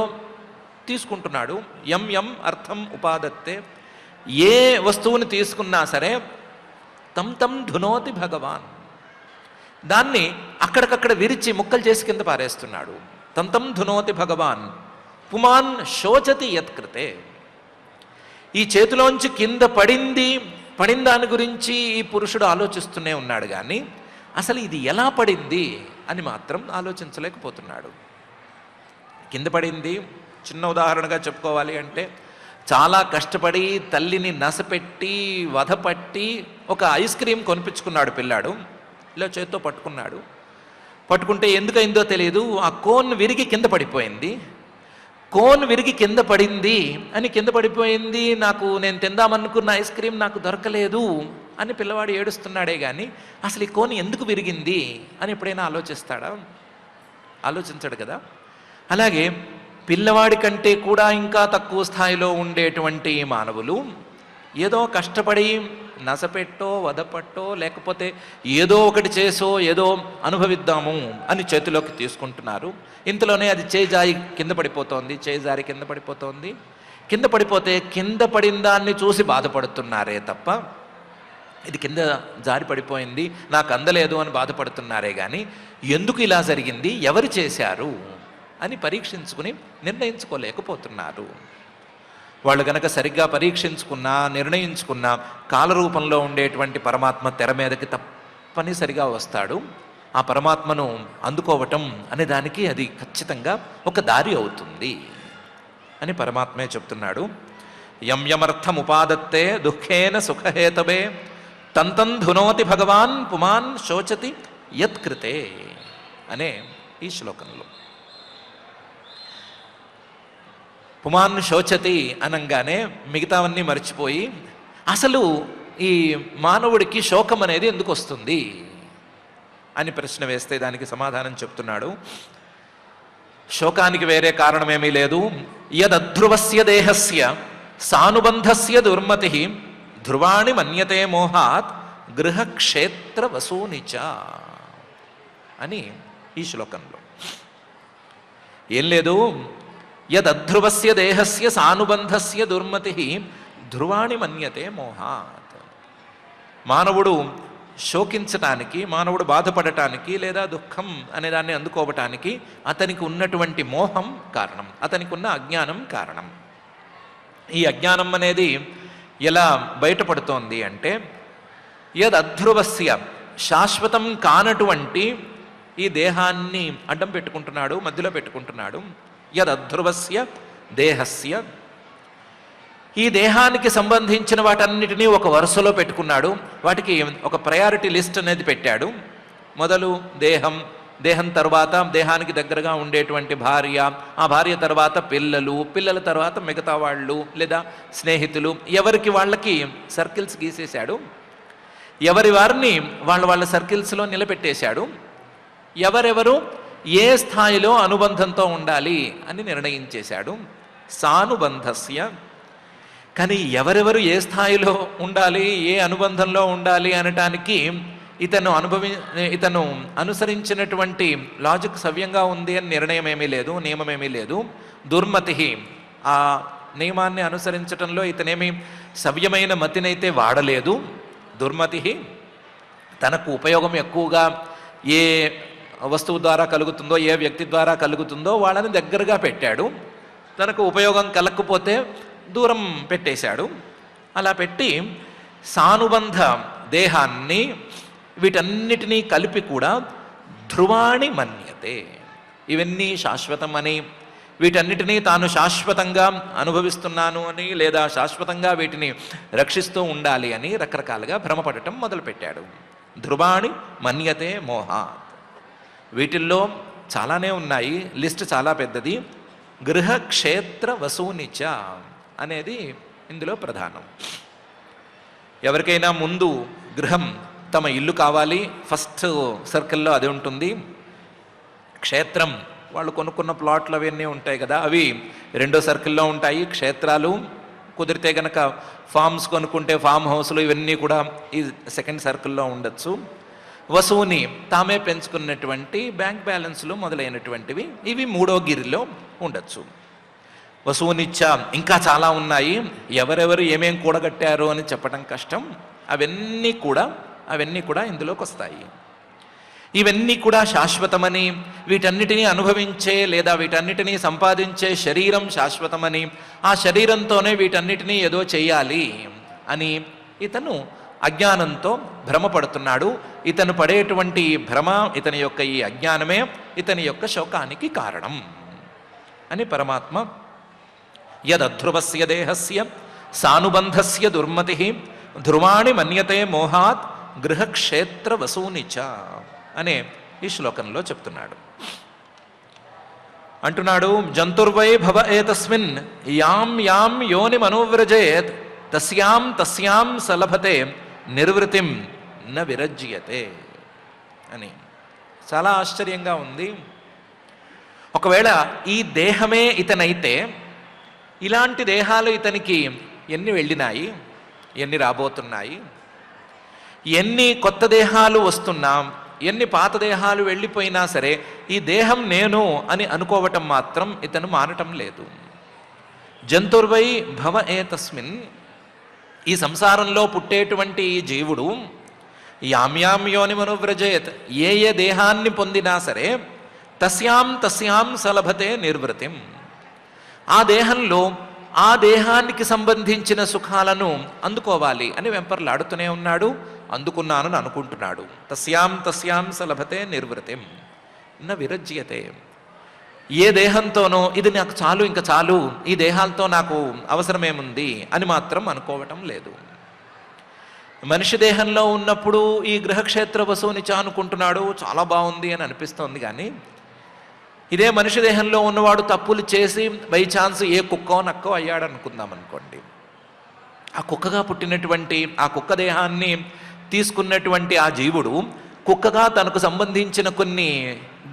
తీసుకుంటున్నాడు. యం అర్థం ఉపాదత్తే, ఏ వస్తువుని తీసుకున్నా సరే తం ధునోతి భగవాన్, దాన్ని అక్కడికక్కడ విరిచి ముక్కలు చేసి కింద పారేస్తున్నాడు. తంతం ధునోతి భగవాన్ పుమాన్ శోచతి యత్కృతే. ఈ చేతిలోంచి కింద పడిన దాని గురించి ఈ పురుషుడు ఆలోచిస్తూనే ఉన్నాడు, కానీ అసలు ఇది ఎలా పడింది అని మాత్రం ఆలోచించలేకపోతున్నాడు. కింద పడింది, చిన్న ఉదాహరణగా చెప్పుకోవాలి అంటే, చాలా కష్టపడి తల్లిని నసపెట్టి వధపట్టి ఒక ఐస్ క్రీమ్ కొనిపించుకున్నాడు పిల్లాడు. ఇలా చేత్తో పట్టుకుంటే ఎందుకైందో తెలియదు, ఆ కోన్ విరిగి కింద పడిపోయింది. కోన్ విరిగి కింద పడింది అని, కింద పడిపోయింది, నేను తిందామనుకున్న ఐస్ క్రీమ్ నాకు దొరకలేదు అని పిల్లవాడు ఏడుస్తున్నాడే కానీ అసలు ఈ కోన్ ఎందుకు విరిగింది అని ఎప్పుడైనా ఆలోచిస్తాడా? ఆలోచించడు కదా. అలాగే పిల్లవాడి కంటే కూడా ఇంకా తక్కువ స్థాయిలో ఉండేటువంటి మానవులు ఏదో కష్టపడి నసపెట్టో వధపట్టో లేకపోతే ఏదో ఒకటి చేసో ఏదో అనుభవిద్దాము అని చేతిలోకి తీసుకుంటున్నారు. ఇంతలోనే అది చేజారి కింద పడిపోతోంది. కింద పడిపోతే కింద పడిన దాన్ని చూసి బాధపడుతున్నారే తప్ప ఇది కింద జారి పడిపోయింది నాకు అందలేదు అని బాధపడుతున్నారే కానీ ఎందుకు ఇలా జరిగింది, ఎవరు చేశారు అని పరీక్షించుకుని నిర్ణయించుకోలేకపోతున్నారు. వాళ్ళు గనక సరిగ్గా పరీక్షించుకున్నా నిర్ణయించుకున్నా కాలరూపంలో ఉండేటువంటి పరమాత్మ తెర మీదకి తప్పనిసరిగా వస్తాడు. ఆ పరమాత్మను అందుకోవటం అనే దానికి అది ఖచ్చితంగా ఒక దారి అవుతుంది అని పరమాత్మే చెప్తున్నాడు. యం యమర్థముపాదత్తే దుఃఖేన సుఖహేతవే తంతం ధునోతి భగవాన్ పుమాన్ శోచతి యత్కృతే అనే ఈ శ్లోకంలో. పుమాన్ శోచతి అనంగానే మిగతావన్నీ మర్చిపోయి అసలు ఈ మానవుడికి శోకం అనేది ఎందుకు వస్తుంది అని ప్రశ్న వేస్తే దానికి సమాధానం చెప్తున్నాడు. శోకానికి వేరే కారణమేమీ లేదు. యదధ్రువస్య దేహస్య సానుబంధస్య దుర్మతి ధ్రువాణి మన్యతే మోహాత్ గృహక్షేత్ర వసూనిచ అని ఈ శ్లోకంలో. ఏం లేదు, యదధ్రువస్య దేహస్య సానుబంధస్య దుర్మతి ధ్రువాణి మన్యతే మోహాత్. మానవుడు శోకించటానికి, మానవుడు బాధపడటానికి లేదా దుఃఖం అనే దాన్ని అందుకోవటానికి అతనికి ఉన్నటువంటి మోహం కారణం, అతనికి ఉన్న అజ్ఞానం కారణం. ఈ అజ్ఞానం అనేది ఎలా బయటపడుతోంది అంటే, యదధ్రువస్య శాశ్వతం కానటువంటి ఈ దేహాన్ని అడ్డం పెట్టుకుంటున్నాడు, మధ్యలో పెట్టుకుంటున్నాడు. యదధ్రువస్య దేహస్య, ఈ దేహానికి సంబంధించిన వాటన్నిటినీ ఒక వరుసలో పెట్టుకున్నాడు. వాటికి ఒక ప్రయారిటీ లిస్ట్ అనేది పెట్టాడు. మొదలు దేహం తర్వాత దేహానికి దగ్గరగా ఉండేటువంటి భార్య, ఆ భార్య తర్వాత పిల్లల తర్వాత మిగతా వాళ్ళు లేదా స్నేహితులు, ఎవరికి వాళ్ళకి సర్కిల్స్ గీసేశాడు. ఎవరి వారిని వాళ్ళ సర్కిల్స్లో నిలబెట్టేశాడు. ఎవరెవరు ఏ స్థాయిలో అనుబంధంతో ఉండాలి అని నిర్ణయించేశాడు. సానుబంధస్య, కానీ ఎవరెవరు ఏ స్థాయిలో ఉండాలి, ఏ అనుబంధంలో ఉండాలి అనటానికి ఇతను అనుసరించినటువంటి లాజిక్ సవ్యంగా ఉంది అని నిర్ణయం ఏమీ లేదు, నియమమేమీ లేదు. దుర్మతి, ఆ నియమాన్ని అనుసరించటంలో ఇతనేమి సవ్యమైన మతినైతే వాడలేదు. దుర్మతి, తనకు ఉపయోగం ఎక్కువగా ఏ వస్తువు ద్వారా కలుగుతుందో, ఏ వ్యక్తి ద్వారా కలుగుతుందో వాళ్ళని దగ్గరగా పెట్టాడు. తనకు ఉపయోగం కలగకపోతే దూరం పెట్టేశాడు. అలా పెట్టి సానుబంధ దేహాన్ని వీటన్నిటినీ కలిపి కూడా ధ్రువాణి మన్యతే, ఇవన్నీ శాశ్వతం అని, వీటన్నిటినీ తాను శాశ్వతంగా అనుభవిస్తున్నాను అని లేదా శాశ్వతంగా వీటిని రక్షిస్తూ ఉండాలి అని రకరకాలుగా భ్రమపడటం మొదలుపెట్టాడు. ధ్రువాణి మన్యతే మోహాత్. వీటిల్లో చాలానే ఉన్నాయి, లిస్ట్ చాలా పెద్దది. గృహక్షేత్ర వసూనిచ అనేది ఇందులో ప్రధానం. ఎవరికైనా ముందు గృహం, తమ ఇల్లు కావాలి, ఫస్ట్ సర్కిల్లో అది ఉంటుంది. క్షేత్రం, వాళ్ళు కొనుక్కున్న ప్లాట్లు అవన్నీ ఉంటాయి కదా, అవి రెండో సర్కిల్లో ఉంటాయి. క్షేత్రాలు కుదిరితే గనక ఫామ్స్ కొనుక్కుంటే ఫామ్ హౌస్లు ఇవన్నీ కూడా ఈ సెకండ్ సర్కిల్లో ఉండొచ్చు. వసూని, తామే పెంచుకున్నటువంటి బ్యాంక్ బ్యాలెన్స్లు మొదలైనటువంటివి, ఇవి మూడో గిరిలో ఉండొచ్చు. వసూనిచ్చ ఇంకా చాలా ఉన్నాయి, ఎవరెవరు ఏమేం కూడగట్టారు అని చెప్పడం కష్టం. అవన్నీ కూడా ఇందులోకి వస్తాయి. ఇవన్నీ కూడా శాశ్వతమని, వీటన్నిటినీ అనుభవించే లేదా వీటన్నిటినీ సంపాదించే శరీరం శాశ్వతమని, ఆ శరీరంతోనే వీటన్నిటినీ ఏదో చెయ్యాలి అని ఇతను అజ్ఞానంతో భ్రమపడుతున్నాడు. ఇతను పడేటువంటి భ్రమ, ఇతని యొక్క ఈ అజ్ఞానమే ఇతని యొక్క శోకానికి కారణం అని పరమాత్మ యదధ్రువస్య దేహస్య సానుబంధస్య దుర్మతి ధ్రువాణి మన్యతే మోహాత్ గృహక్షేత్ర వసూనిచ అనే ఈ శ్లోకంలో చెప్తున్నాడు. అంటున్నాడు, జంతుర్వై భవ ఏతస్మిన్ యాం యాం యోని మనోవ్రజేత్ తస్యాం తస్యాం సలభతే నిర్వృతిం న విరజ్యతే అని. చాలా ఆశ్చర్యంగా ఉంది. ఒకవేళ ఈ దేహమే ఇతనైతే ఇలాంటి దేహాలు ఇతనికి ఎన్ని వెళ్ళినాయి, ఎన్ని రాబోతున్నాయి, ఎన్ని కొత్త దేహాలు వస్తున్నా, ఎన్ని పాత దేహాలు వెళ్ళిపోయినా సరే ఈ దేహం నేను అని అనుకోవటం మాత్రం ఇతను మానటం లేదు. జంతుర్వై భవ ఏతస్మిన్, ఈ సంసారంలో పుట్టేటువంటి ఈ జీవుడు యామ్యాం యోని మనోవ్రజేత్, ఏ ఏ దేహాన్ని పొందినా సరే తస్యాం తస్యాం సలభతే నిర్వృతిం, ఆ దేహంలో ఆ దేహానికి సంబంధించిన సుఖాలను అందుకోవాలి అని వెంపర్లాడుతూనే ఉన్నాడు. అందుకున్నానని అనుకుంటున్నాడు. తస్యాం తస్యాం సలభతే నిర్వృతిం న విరజ్యతే. ఏ దేహంతోనో ఇది నాకు చాలు, ఇంకా చాలు, ఈ దేహాలతో నాకు అవసరమేముంది అని మాత్రం అనుకోవటం లేదు. మనిషి దేహంలో ఉన్నప్పుడు ఈ గృహక్షేత్ర వసూనిచ అనుకుంటున్నాడు, చాలా బాగుంది అని అనిపిస్తోంది. కానీ ఇదే మనిషి దేహంలో ఉన్నవాడు తప్పులు చేసి బై ఛాన్స్ ఏ కుక్కో నక్కో అయ్యాడు అనుకుందాం అనుకోండి. ఆ కుక్కగా పుట్టినటువంటి ఆ కుక్క దేహాన్ని తీసుకున్నటువంటి ఆ జీవుడు కుక్కగా తనకు సంబంధించిన కొన్ని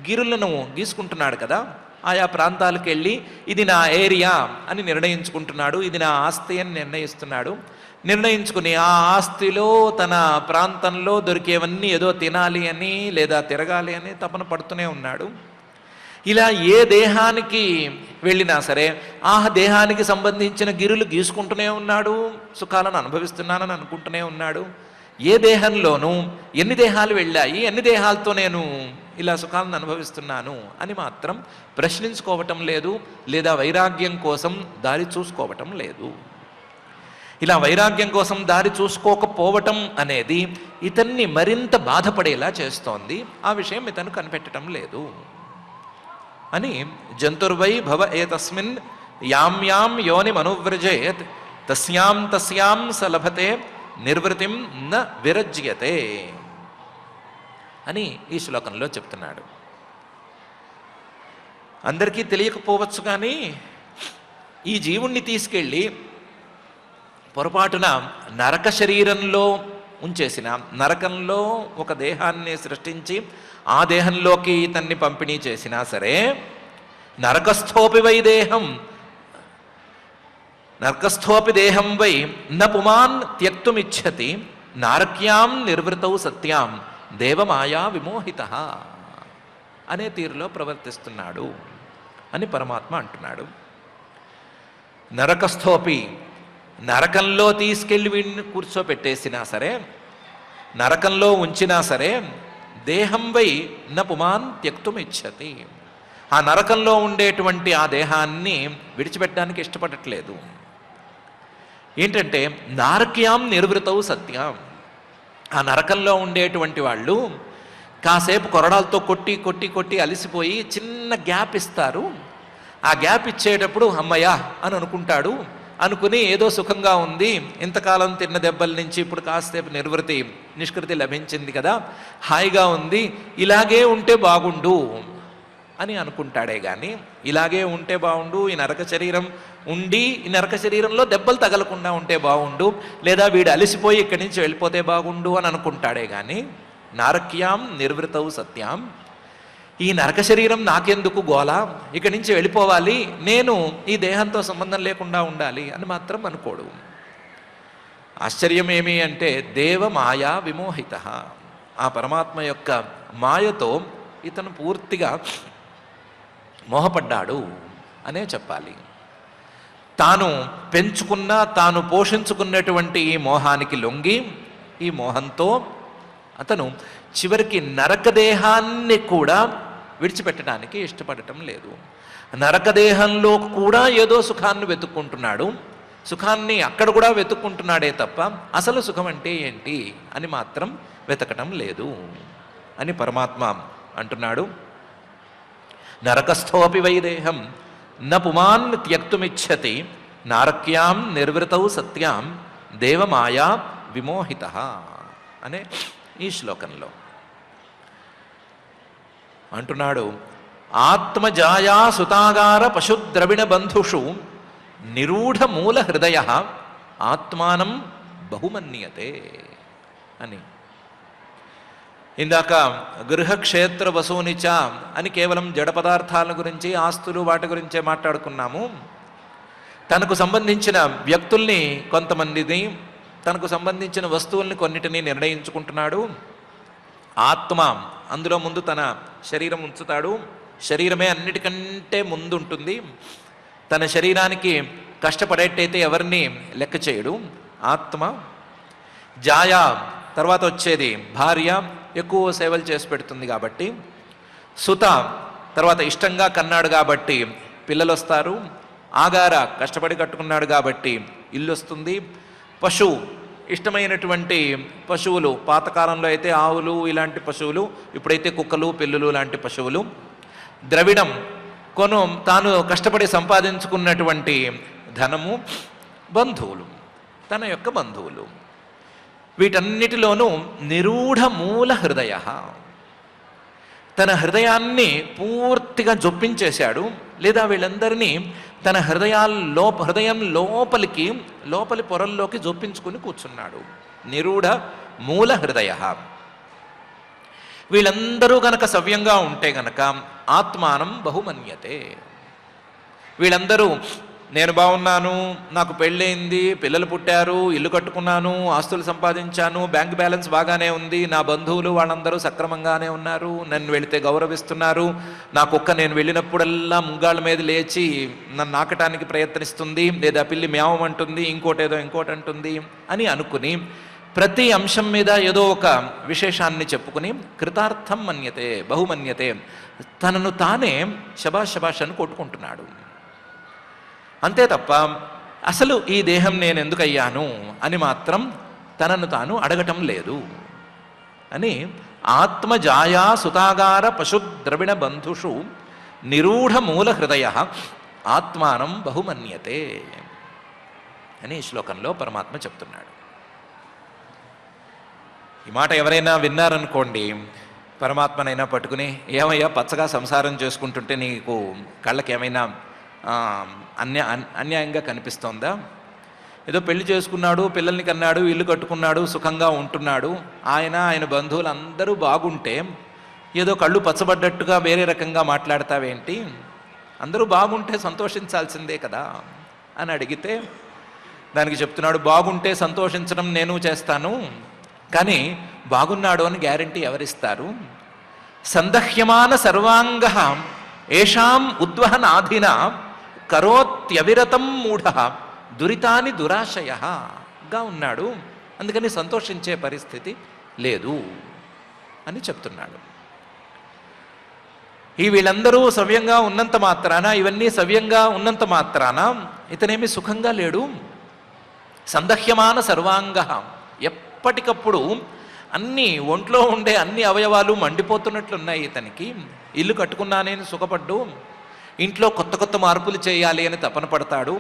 గిరులను గీసుకుంటున్నాడు కదా. ఆయా ప్రాంతాలకు వెళ్ళి ఇది నా ఏరియా అని నిర్ణయించుకుంటున్నాడు, ఇది నా ఆస్తి అని నిర్ణయిస్తున్నాడు. నిర్ణయించుకుని ఆ ఆస్తిలో తన ప్రాంతంలో దొరికేవన్నీ ఏదో తినాలి అని లేదా తిరగాలి అని తపన పడుతూనే ఉన్నాడు. ఇలా ఏ దేహానికి వెళ్ళినా సరే ఆ దేహానికి సంబంధించిన గిరులు గీసుకుంటూనే ఉన్నాడు, సుఖాలను అనుభవిస్తున్నానని అనుకుంటూనే ఉన్నాడు. ఏ దేహంలోనూ ఎన్ని దేహాలు వెళ్ళాయి, ఎన్ని దేహాలతో నేను ఇలా సుఖాలను అనుభవిస్తున్నాను అని మాత్రం ప్రశ్నించుకోవటం లేదు, లేదా వైరాగ్యం కోసం దారి చూసుకోవటం లేదు. ఇలా వైరాగ్యం కోసం దారి చూసుకోకపోవటం అనేది ఇతన్ని మరింత బాధపడేలా చేస్తోంది. ఆ విషయం ఇతను కనిపెట్టడం లేదు అని జంతుర్వై భవ ఏతస్మిన్ యాం యాం యోని మనోవ్రజేత్ తస్యాం తస్యాం సలభతే నిర్వృతిం న విరజ్యతే అని ఈ శ్లోకంలో చెప్తున్నాడు. అందరికీ తెలియకపోవచ్చు, కానీ ఈ జీవుణ్ణి తీసుకెళ్ళి పొరపాటున నరక శరీరంలో ఉంచేసిన, నరకంలో ఒక దేహాన్ని సృష్టించి ఆ దేహంలోకి ఇతన్ని పంపిణీ చేసినా సరే నరకస్థోపి వై దేహం, నరకస్థోపి దేహం వై న పుమాన్ త్యక్తుమిచ్చతి నారక్యాం నిర్వృతౌ సత్యాం దేవమాయా విమోహిత అనే తీరులో ప్రవర్తిస్తున్నాడు అని పరమాత్మ అంటున్నాడు. నరకస్థోపి, నరకంలో తీసుకెళ్ళి వీడిని కూర్చోపెట్టేసినా సరే, నరకంలో ఉంచినా సరే దేహం వై న పుమాన్ త్యక్తుమిచ్చతి, ఆ నరకంలో ఉండేటువంటి ఆ దేహాన్ని విడిచిపెట్టడానికి ఇష్టపడట్లేదు. ఏంటంటే నారక్యాం నిర్వృతౌ సత్యం, ఆ నరకంలో ఉండేటువంటి వాళ్ళు కాసేపు కొరడాలతో కొట్టి కొట్టి కొట్టి అలసిపోయి చిన్న గ్యాప్ ఇస్తారు. ఆ గ్యాప్ ఇచ్చేటప్పుడు అమ్మయ్యా అని అనుకుంటాడు. అనుకుని ఏదో సుఖంగా ఉంది, ఇంతకాలం తిన్న దెబ్బల నుంచి ఇప్పుడు కాసేపు నిష్కృతి లభించింది కదా, హాయిగా ఉంది, ఇలాగే ఉంటే బాగుండు అని అనుకుంటాడే కానీ ఇలాగే ఉంటే బాగుండు, ఈ నరక శరీరం ఉండి ఈ నరక శరీరంలో దెబ్బలు తగలకుండా ఉంటే బాగుండు, లేదా వీడు అలసిపోయి ఇక్కడి నుంచి వెళ్ళిపోతే బాగుండు అని అనుకుంటాడే కానీ నారక్యాం నిర్వృతౌ సత్యాం, ఈ నరక శరీరం నాకెందుకు గోలా, ఇక్కడి నుంచి వెళ్ళిపోవాలి, నేను ఈ దేహంతో సంబంధం లేకుండా ఉండాలి అని మాత్రం అనుకోడు. ఆశ్చర్యం ఏమి అంటే దేవ మాయా విమోహిత, ఆ పరమాత్మ యొక్క మాయతో ఇతను పూర్తిగా మోహపడ్డాడు అనే చెప్పాలి. తాను పెంచుకున్న, తాను పోషించుకున్నటువంటి ఈ మోహానికి లొంగి ఈ మోహంతో అతను చివరికి నరకదేహాన్ని కూడా విడిచిపెట్టడానికి ఇష్టపడటం లేదు. నరకదేహంలో కూడా ఏదో సుఖాన్ని వెతుక్కుంటున్నాడు, సుఖాన్ని అక్కడ కూడా వెతుక్కుంటున్నాడే తప్ప అసలు సుఖం అంటే ఏంటి అని మాత్రం వెతకటం లేదు అని పరమాత్మ అంటున్నాడు. నరకస్థోపి వైదేహం న పుమాన్ త్యక్తుమిచ్చతి నారక్యాం నిర్వృతౌ సత్యాం దేవమాయా విమోహిత అనే ఈ శ్లోకంలో అంటున్నాడు. ఆత్మజాయా సుతాగార పశుద్రవిణ బంధుషు నిరూఢ మూల హృదయ ఆత్మానం బహుమన్యతే అని. ఇందాక గృహక్షేత్ర వసూనిచ అని కేవలం జడ పదార్థాల గురించి, ఆస్తులు వాటి గురించే మాట్లాడుకున్నాము. తనకు సంబంధించిన వ్యక్తుల్ని కొంతమందిని, తనకు సంబంధించిన వస్తువుల్ని కొన్నిటిని నిర్ణయించుకుంటున్నాడు. ఆత్మ అందులో ముందు తన శరీరం ఉంచుతాడు. శరీరమే అన్నిటికంటే ముందుంటుంది. తన శరీరానికి కష్టపడేట్టయితే ఎవరిని లెక్క చేయడు ఆత్మ. జాయా తర్వాత వచ్చేది భార్య, ఎక్కువ సేవలు చేసి పెడుతుంది కాబట్టి. సుత తర్వాత ఇష్టంగా కన్నాడు కాబట్టి పిల్లలు వస్తారు. ఆగార కష్టపడి కట్టుకున్నాడు కాబట్టి ఇల్లు వస్తుంది. పశు ఇష్టమైనటువంటి పశువులు, పాతకాలంలో అయితే ఆవులు ఇలాంటి పశువులు, ఇప్పుడైతే కుక్కలు పిల్లులు లాంటి పశువులు. ద్రవిడం తాను కష్టపడి సంపాదించుకున్నటువంటి ధనము. బంధువులు, తన యొక్క బంధువులు. వీటన్నిటిలోనూ నిరూఢ మూల హృదయ, తన హృదయాన్ని పూర్తిగా జొప్పించేశాడు. లేదా వీళ్ళందరినీ తన హృదయం లోపలి పొరల్లోకి జొప్పించుకుని కూర్చున్నాడు. నిరూఢ మూల హృదయ. వీళ్ళందరూ గనక సవ్యంగా ఉంటే గనక ఆత్మానం బహుమన్యతే. వీళ్ళందరూ నేను బాగున్నాను, నాకు పెళ్ళయింది, పిల్లలు పుట్టారు, ఇల్లు కట్టుకున్నాను, ఆస్తులు సంపాదించాను, బ్యాంక్ బ్యాలెన్స్ బాగానే ఉంది, నా బంధువులు వాళ్ళందరూ సక్రమంగానే ఉన్నారు, నన్ను వెళితే గౌరవిస్తున్నారు, నా కుక్క నేను వెళ్ళినప్పుడల్లా ముంగాళ్ళ మీద లేచి నన్ను నాకటానికి ప్రయత్నిస్తుంది, లేదా పిల్లి మేవమంటుంది, ఇంకోటి అంటుంది అని అనుకుని ప్రతి అంశం మీద ఏదో ఒక విశేషాన్ని చెప్పుకుని కృతార్థం మన్యతే బహుమన్యతే, తనను తానే శబాష్ అని కొట్టుకుంటున్నాడు. అంతే తప్ప అసలు ఈ దేహం నేను ఎందుకు అయ్యాను అని మాత్రం తనను తాను అడగటం లేదు అని. ఆత్మజాయా సుతాగార పశుద్రవిణ బంధుషు నిరూఢ మూల హృదయ ఆత్మానం బహుమన్యతే అని ఈ శ్లోకంలో పరమాత్మ చెప్తున్నాడు. ఈ మాట ఎవరైనా విన్నారనుకోండి, పరమాత్మనైనా పట్టుకుని, ఏమయ్యా పచ్చగా సంసారం చేసుకుంటుంటే నీకు కళ్ళకి ఏమైనా అన్యాయంగా కనిపిస్తోందా? ఏదో పెళ్లి చేసుకున్నాడు, పిల్లల్ని కన్నాడు, ఇల్లు కట్టుకున్నాడు, సుఖంగా ఉంటున్నాడు, ఆయన బంధువులు అందరూ బాగుంటే ఏదో కళ్ళు పచ్చబడ్డట్టుగా వేరే రకంగా మాట్లాడతావేంటి? అందరూ బాగుంటే సంతోషించాల్సిందే కదా అని అడిగితే దానికి చెప్తున్నాడు, బాగుంటే సంతోషించడం నేను చేస్తాను, కానీ బాగున్నాడు అని గ్యారంటీ ఎవరిస్తారు? సందహ్యమాన సర్వాంగ ఏషాం ఉద్వహనాధిన కరోత్యవిరతం మూఢ దురితాని దురాశయగా ఉన్నాడు, అందుకని సంతోషించే పరిస్థితి లేదు అని చెప్తున్నాడు. వీళ్ళందరూ సవ్యంగా ఉన్నంత మాత్రాన, ఇవన్నీ సవ్యంగా ఉన్నంత మాత్రాన ఇతనేమి సుఖంగా లేడు. సందహ్యమాన సర్వాంగ, ఎప్పటికప్పుడు ఒంట్లో ఉండే అన్ని అవయవాలు మండిపోతున్నట్లున్నాయి ఇతనికి. ఇల్లు కట్టుకున్నానని సుఖపడ్డు, ఇంట్లో కొత్త మార్పులు చేయాలి అని తపన పడతాడు,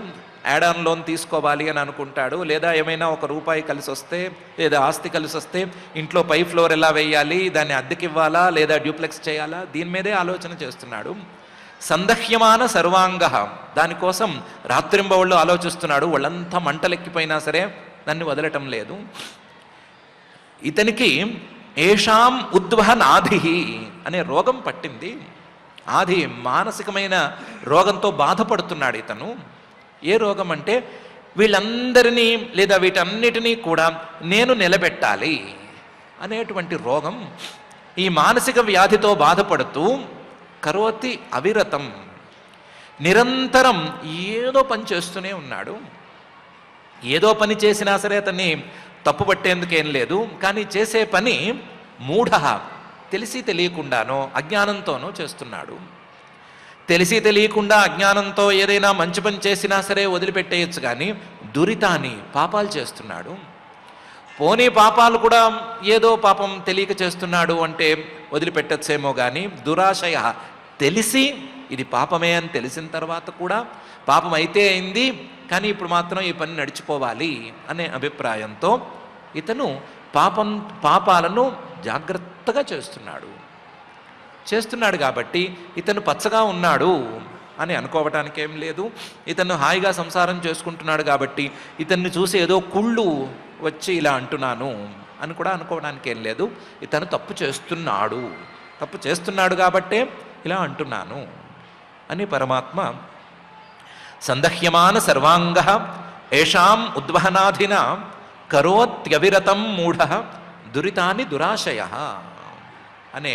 యాడ్ ఆన్ లోన్ తీసుకోవాలి అని అనుకుంటాడు, లేదా ఏమైనా ఒక రూపాయి కలిసి వస్తే లేదా ఆస్తి కలిసి వస్తే ఇంట్లో పై ఫ్లోర్ ఎలా వేయాలి, దాన్ని అద్దెకివ్వాలా లేదా డ్యూప్లెక్స్ చేయాలా, దీని మీదే ఆలోచన చేస్తున్నాడు. సందహ్యమాన సర్వాంగ, దానికోసం రాత్రింబవళ్ళు ఆలోచిస్తున్నాడు. వాళ్ళంతా మంటలెక్కిపోయినా సరే దాన్ని వదలటం లేదు. ఇతనికి ఏషాం ఉద్వహనాధి అనే రోగం పట్టింది. ఆది మానసికమైన రోగంతో బాధపడుతున్నాడు ఇతను. ఏ రోగం అంటే వీళ్ళందరినీ లేదా వీటన్నిటినీ కూడా నేను నిలబెట్టాలి అనేటువంటి రోగం. ఈ మానసిక వ్యాధితో బాధపడుతూ కరోతి అవిరతం, నిరంతరం ఏదో పని చేస్తూనే ఉన్నాడు. ఏదో పని చేసినా సరే అతన్ని తప్పుపట్టేందుకేం లేదు, కానీ చేసే పని మూఢ తెలిసి తెలియకుండానో అజ్ఞానంతోనో చేస్తున్నాడు. తెలిసి తెలియకుండా అజ్ఞానంతో ఏదైనా మంచి పని చేసినా సరే వదిలిపెట్టేయచ్చు, కానీ దురితాన్ని పాపాలు చేస్తున్నాడు. పోనీ పాపాలు కూడా ఏదో పాపం తెలియక చేస్తున్నాడు అంటే వదిలిపెట్టచ్చేమో, కానీ దురాశయ తెలిసి ఇది పాపమే అని తెలిసిన తర్వాత కూడా పాపం అయితే అయింది, కానీ ఇప్పుడు మాత్రం ఈ పని నడిచిపోవాలి అనే అభిప్రాయంతో ఇతను పాపాలను జాగ్రత్తగా చేస్తున్నాడు కాబట్టి ఇతను పచ్చగా ఉన్నాడు అని అనుకోవటానికి ఏం లేదు. ఇతను హాయిగా సంసారం చేసుకుంటున్నాడు కాబట్టి ఇతన్ని చూసి ఏదో కుళ్ళు వచ్చి ఇలా అంటున్నాను అని కూడా అనుకోవడానికి ఏం లేదు. ఇతను తప్పు చేస్తున్నాడు కాబట్టే ఇలా అంటున్నాను అని పరమాత్మ సందహ్యమాన సర్వాంగ ఏషాం ఉద్వహనాధిన కరోత్యవిరతం మూఢ దురితాని దురాశయ అనే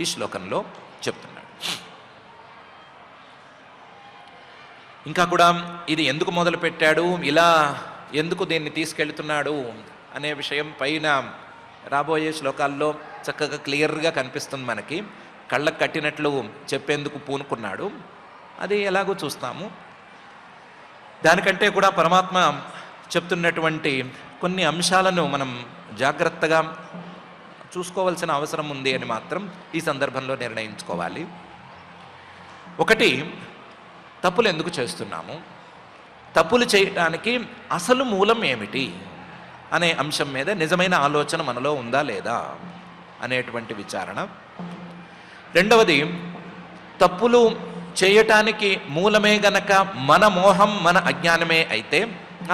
ఈ శ్లోకంలో చెప్తున్నాడు. ఇంకా కూడా ఇది ఎందుకు మొదలుపెట్టాడు, ఇలా ఎందుకు దీన్ని తీసుకెళ్తున్నాడు అనే విషయం పైన రాబోయే శ్లోకాల్లో చక్కగా క్లియర్గా కనిపిస్తుంది. మనకి కళ్ళకు కట్టినట్లు చెప్పేందుకు పూనుకున్నాడు. అది ఎలాగో చూస్తాము. దానికంటే కూడా పరమాత్మ చెప్తున్నటువంటి కొన్ని అంశాలను మనం జాగ్రత్తగా చూసుకోవాల్సిన అవసరం ఉంది అని మాత్రం ఈ సందర్భంలో నిర్ణయించుకోవాలి. ఒకటి, తప్పులు ఎందుకు చేస్తున్నాము, తప్పులు చేయటానికి అసలు మూలం ఏమిటి అనే అంశం మీద నిజమైన ఆలోచన మనలో ఉందా లేదా అనేటువంటి విచారణ. రెండవది, తప్పులు చేయటానికి మూలమే గనక మన మోహం, మన అజ్ఞానమే అయితే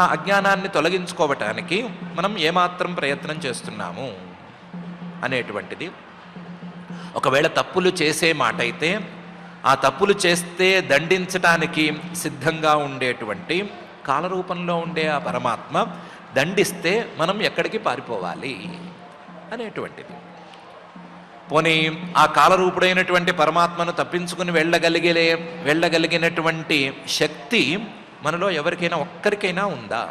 ఆ అజ్ఞానాన్ని తొలగించుకోవటానికి మనం ఏమాత్రం ప్రయత్నం చేస్తున్నాము అనేటువంటిది. ఒకవేళ తప్పులు చేసే మాట అయితే ఆ తప్పులు చేస్తే దండించటానికి సిద్ధంగా ఉండేటువంటి కాలరూపంలో ఉండే ఆ పరమాత్మ దండిస్తే మనం ఎక్కడికి పారిపోవాలి అనేటువంటిది. పోనీ ఆ కాలరూపుడైనటువంటి పరమాత్మను తప్పించుకుని వెళ్ళగలిగినటువంటి శక్తి మనలో ఎవరికైనా ఒక్కరికైనా ఉందా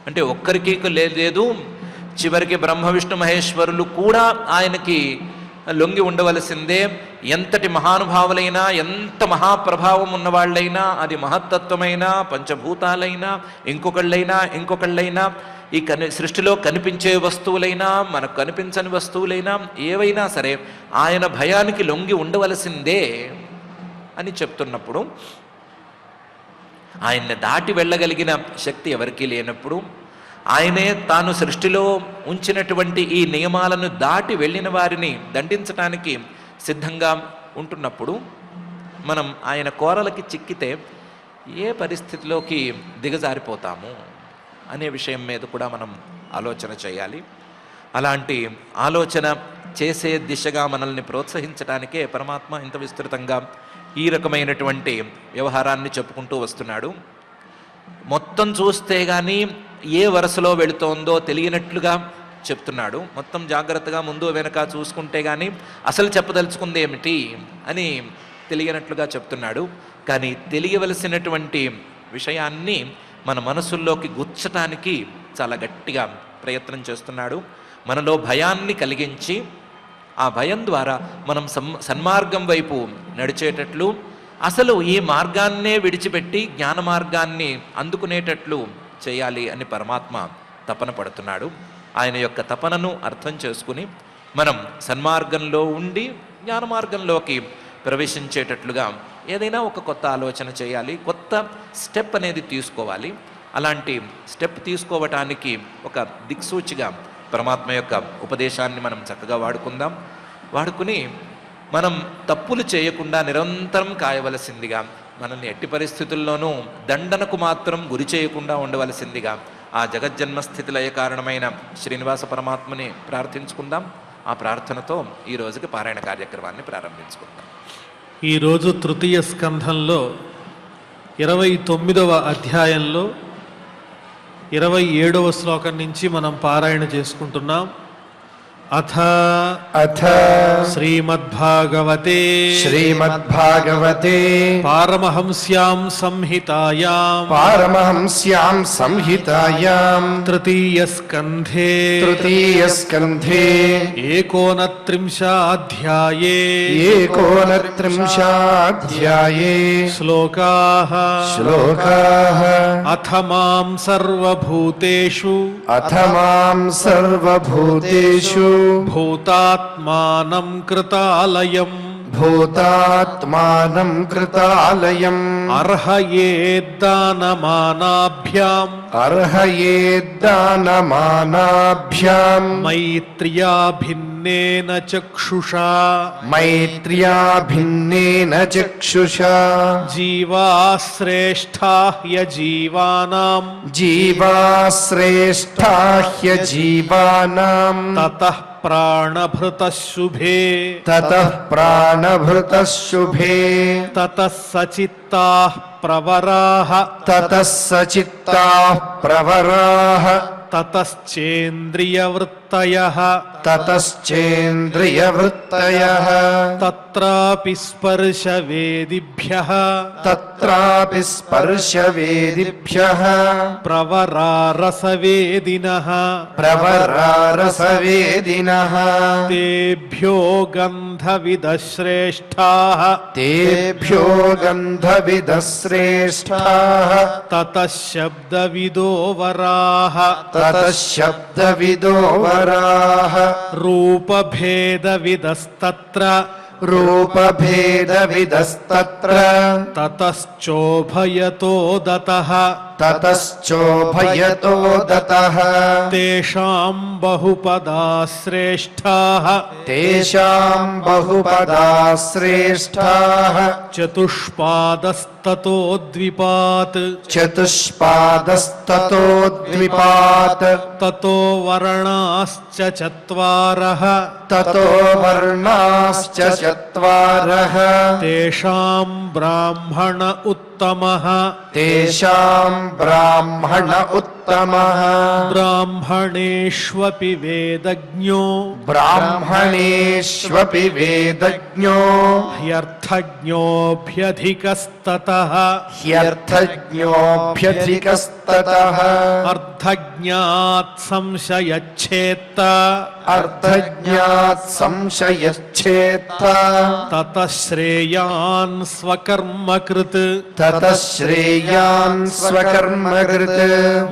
అంటే ఒక్కరికి లేదు. చివరికి బ్రహ్మ విష్ణు మహేశ్వరులు కూడా ఆయనకి లొంగి ఉండవలసిందే. ఎంతటి మహానుభావులైనా, ఎంత మహాప్రభావం ఉన్నవాళ్ళైనా, అది మహత్తత్వమైనా, పంచభూతాలైనా, ఇంకొకళ్ళైనా ఈ సృష్టిలో కనిపించే వస్తువులైనా, మనకు కనిపించని వస్తువులైనా, ఏవైనా సరే ఆయన భయానికి లొంగి ఉండవలసిందే అని చెప్తున్నప్పుడు, ఆయన్ని దాటి వెళ్ళగలిగిన శక్తి ఎవరికీ లేనప్పుడు, ఆయనే తాను సృష్టిలో ఉంచినటువంటి ఈ నియమాలను దాటి వెళ్ళిన వారిని దండించటానికి సిద్ధంగా ఉంటున్నప్పుడు, మనం ఆయన కోరలకి చిక్కితే ఏ పరిస్థితిలోకి దిగజారిపోతాము అనే విషయం మీద కూడా మనం ఆలోచన చేయాలి. అలాంటి ఆలోచన చేసే దిశగా మనల్ని ప్రోత్సహించడానికే పరమాత్మ ఇంత విస్తృతంగా ఈ రకమైనటువంటి వ్యవహారాన్ని చెప్పుకుంటూ వస్తున్నాడు. మొత్తం చూస్తే కానీ ఏ వరుసలో వెళుతోందో తెలియనట్లుగా చెప్తున్నాడు. మొత్తం జాగ్రత్తగా ముందు వెనక చూసుకుంటే కానీ అసలు చెప్పదలుచుకుంది ఏమిటి అని తెలియనట్లుగా చెప్తున్నాడు. కానీ తెలియవలసినటువంటి విషయాన్ని మన మనసుల్లోకి గుచ్చటానికి చాలా గట్టిగా ప్రయత్నం చేస్తున్నాడు. మనలో భయాన్ని కలిగించి ఆ భయం ద్వారా మనం సన్మార్గం వైపు నడిచేటట్లు, అసలు ఈ మార్గాన్నే విడిచిపెట్టి జ్ఞాన మార్గాన్ని అందుకునేటట్లు చేయాలి అని పరమాత్మ తపన పడుతున్నాడు. ఆయన యొక్క తపనను అర్థం చేసుకుని మనం సన్మార్గంలో ఉండి జ్ఞాన మార్గంలోకి ప్రవేశించేటట్లుగా ఏదైనా ఒక కొత్త ఆలోచన చేయాలి, కొత్త స్టెప్ అనేది తీసుకోవాలి. అలాంటి స్టెప్ తీసుకోవటానికి ఒక దిక్సూచిగా పరమాత్మ యొక్క ఉపదేశాన్ని మనం చక్కగా వాడుకుని మనం తప్పులు చేయకుండా నిరంతరం కాయవలసిందిగా, మనల్ని ఎట్టి పరిస్థితుల్లోనూ దండనకు మాత్రం గురి చేయకుండా ఉండవలసిందిగా ఆ జగజ్జన్మస్థితి లయ కారణమైన శ్రీనివాస పరమాత్మని ప్రార్థించుకుందాం. ఆ ప్రార్థనతో ఈ రోజుకి పారాయణ కార్యక్రమాన్ని ప్రారంభించుకుందాం. ఈరోజు తృతీయ స్కంధంలో 29వ అధ్యాయంలో 27వ శ్లోకం నుంచి మనం పారాయణ చేసుకుంటున్నాం. అథ అథ శ్రీమద్భాగవతే శ్రీమద్భాగవతే పారమహంస్యాం సంహితాయాం పారమహంస్యాం సంహితాయాం తృతీయస్కంధే తృతీయస్కంధే ఏకోనత్రింశాధ్యాయే ఏకోనత్రింశాధ్యాయే శ్లోకాః శ్లోకాః అథ మాం సర్వభూతేషు అథ మాం సర్వభూతేషు భూతాత్మానం కృతాలయం భూతాత్మానం కృతాలయం అర్హయేద్దానమానాభ్యాం అర్హయేద్దానమానాభ్యాం మైత్ర్యా భిన్నేన చక్షుషా మైత్ర్యా భిన్నేన చక్షుషా జీవాశ్రేష్టా హ్యజీవానాం జీవాశ్రేష్టా హ్యజీవానాం తతః ప్రాణభృతః శుభే తతః ప్రాణభృతః శుభే తతః సచిత్తాః ప్రవరాః తతః సచిత్తాః ప్రవరాః తతశ్చేంద్రియవృత్తయః తతశ్చేంద్రియవృత్తయః తత్రాపి స్పర్శవేదిభ్యః తత్రాపి స్పర్శవేదిభ్యః ప్రవరారసవేదినః ప్రవరారసవేదినః తేభ్యో గంధవిదశ్రేష్ఠాః తేభ్యో గంధవిదశ్రేష్ఠాః తతః శబ్దవిదో వరాః తతః శబ్దవిదో వరాః రూపభేదవిదస్తత్ర రూపభేదవిదస్తత్ర తతశ్చోభయతో దతః తతశ్చోభయతో దతః తేషాం బహుపదాశ్రేష్ఠాః తేషాం బహుపదాశ్రేష్ఠాః చతుష్పాదస్తతో ద్విపాత్ చతుష్పాదస్తతో ద్విపాత్ తతో వర్ణాశ్చ చత్వారః తతో వర్ణాశ్చ చత్వారః తేషాం బ్రాహ్మణ ఉత్తమః తేషాం బ్రాహ్మణ ఉత్తమః బ్రాహ్మణేష్వపి వేదజ్ఞో బ్రాహ్మణేష్వపి వేదజ్ఞో హ్యర్థజ్ఞోభ్యధికస్తతః హ్యర్థజ్ఞోభ్యధికస్తతః అర్ధజ్ఞాత్ సంశయచ్ఛేత్త అర్ధజ్ఞాత్ సంశయచ్ఛేత్త తతః శ్రేయాన్ స్వకర్మకృత్ తతః శ్రేయాన్ స్వకర్మకృత్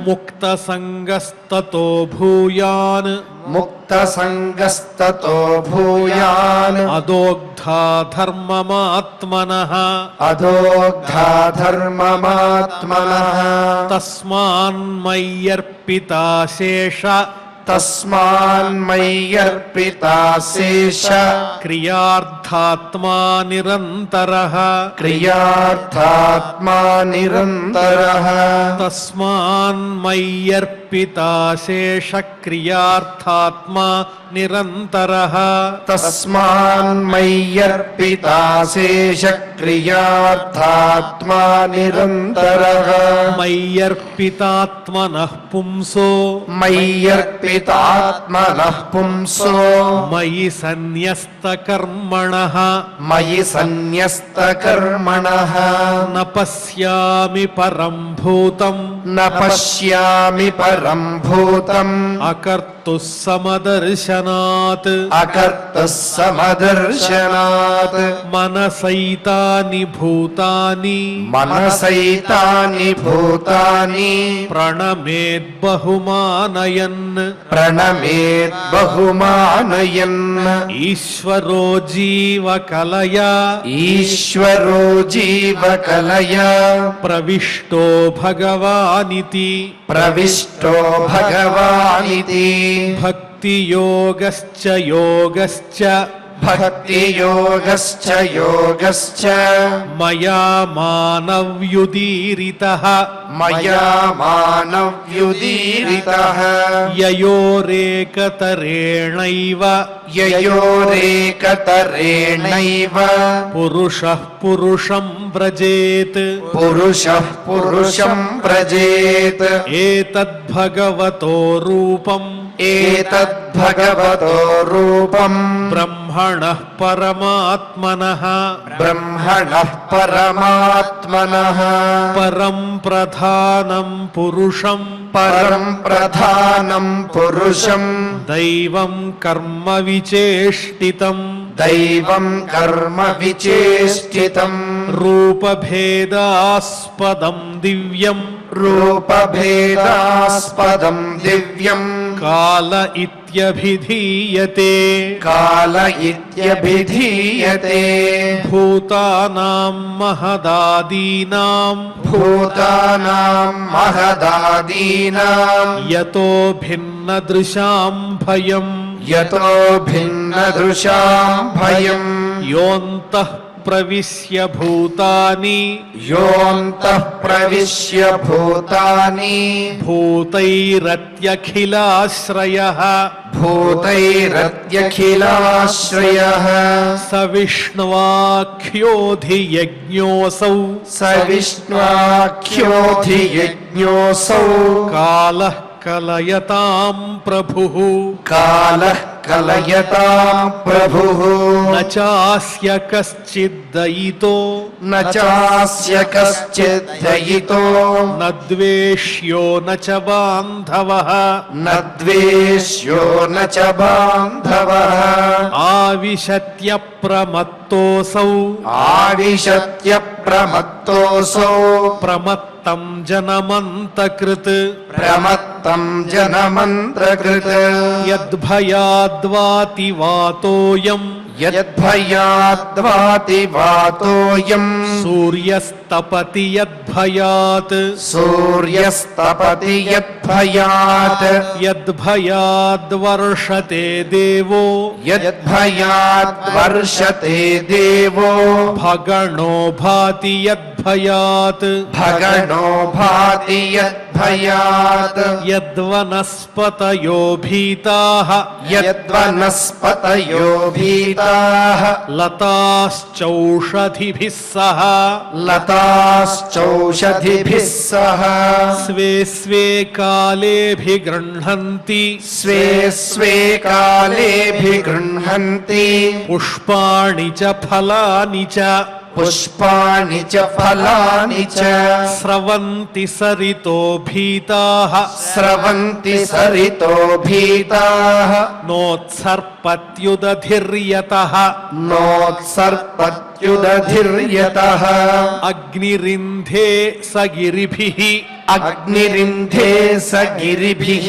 ముక్తసంగస్తతో భూయాన్ ముక్తసంగస్తతో భూయాన్ అదోగ్ధా ధర్మమాత్మనః అదోగ్ధా ధర్మమాత్మనః తస్మాన్మయ్యర్పితాశేష తస్మాన్మయ్యర్పితాశేష క్రియార్థాత్మా నిరంతరః క్రియార్థాత్మా నిరంతరః తస్మాన్మయ్యర్పితాశేష క్రియార్థాత్మా నిరంతరః తస్మాన్మయ్యర్పితాశేష క్రియార్థాత్మా నిరంతరః మయ్యర్పితాత్మనః పుంసో మయ్యర్పితాత్మనః పుంసో మయి సన్యస్తకర్మణః మయి సన్యస్తకర్మణః న పశ్యామి పరం భూతం న పశ్యామి పరం భూతం అకర్తుః సమదర్శనాత్ అకర్తః సమదర్శనాత్ మనసైతాని భూతాని మనసైతాని భూతాని ప్రణమేద్బహుమానయన్ ప్రణమేత్ బహుమానయన్ ఈశ్వరో జీవకలయా ఈశ్వరో జీవకలయా ప్రవిష్టో భగవానితి ప్రవిష్టో భగవానితి భక్తియోగశ్చ యోగశ్చ భక్తియోగశ్చ యోగశ్చ మయా మానవ్యుదీరితః మయా మానవ్యుదీరితః యయోరేకతరేణైవ యయోరేకతరేణైవ పురుషః పురుషం వ్రజేత్ పురుషః పురుషం వ్రజేత్ ఏతద్భగవతో రూపం एतद्भगवतो रूपम् ब्रह्मणः परमात्मनः ब्रह्मणः परमात्मनः परं प्रधानं पुरुषं परं प्रधानं पुरुषं दैवं कर्म विचेष्टितं दैवं कर्म विचेष्टितं रूपभेदास्पदं दिव्यं रूपभेदास्पदं दिव्यं काल इत्यभिधीयते काल इत्यभिधीयते भूतानां महदादीनां भूतानां महदादीनां यतो भिन्नदृशां भयं यतो भिन्नदृशां भयं योऽन्तः प्रविश्य भूतानि योऽन्तः प्रविश्य भूतानि भूतैरत्यखिलाश्रयः भूतैरत्यखिलाश्रयः स विष्णुवाख्योऽधियज्ञोऽसौ स विष्णुवाख्योऽधियज्ञोऽसौ कालः कलयतां प्रभुः कालः कलयतां प्रभुः न चास्य कश्चिद्दयितो न चास्य कश्चिद्दयितो न द्वेष्यो न च बान्धवः न द्वेष्यो न च बान्धवः आविशत्यप्रमत्तोऽसौ आविशत्यप्रमत्तोऽसौ प्रमत्तं जनमन्तकृत् प्रमत्तं जनमन्त्रकृत् यद्भयाद्वाति वातोऽयम् यद्भयाद्वाति वातोऽयं सूर्यस्तपति यद्भयात् सूर्यस्तपति यद्भयात् यद्भयाद्वर्षते देवो यद्भयाद्वर्षते देवो भगणो भाति यद्भयात् भगणो भाति यद्भयात् यद्वनस्पतयो भीताः यद्वनस्पतयो भीताः लताश्चौषधिभिः सह लताश्चौषधिभिः सह स्वे स्वे कालेऽभिगृह्णन्ति स्वे स्वे कालेऽभिगृह्णन्ति पुष्पाणि च फलानि च पुष्पाणि च फलानि च स्रवन्ति सरितो भीताः स्रवन्ति सरितो भीताः नोत्सर्पत्युदधिर्यतः नोत्सर्पत्युदधिर्यतः अग्निरिन्धे स गिरिभिः अग्निरिन्धे स गिरिभिः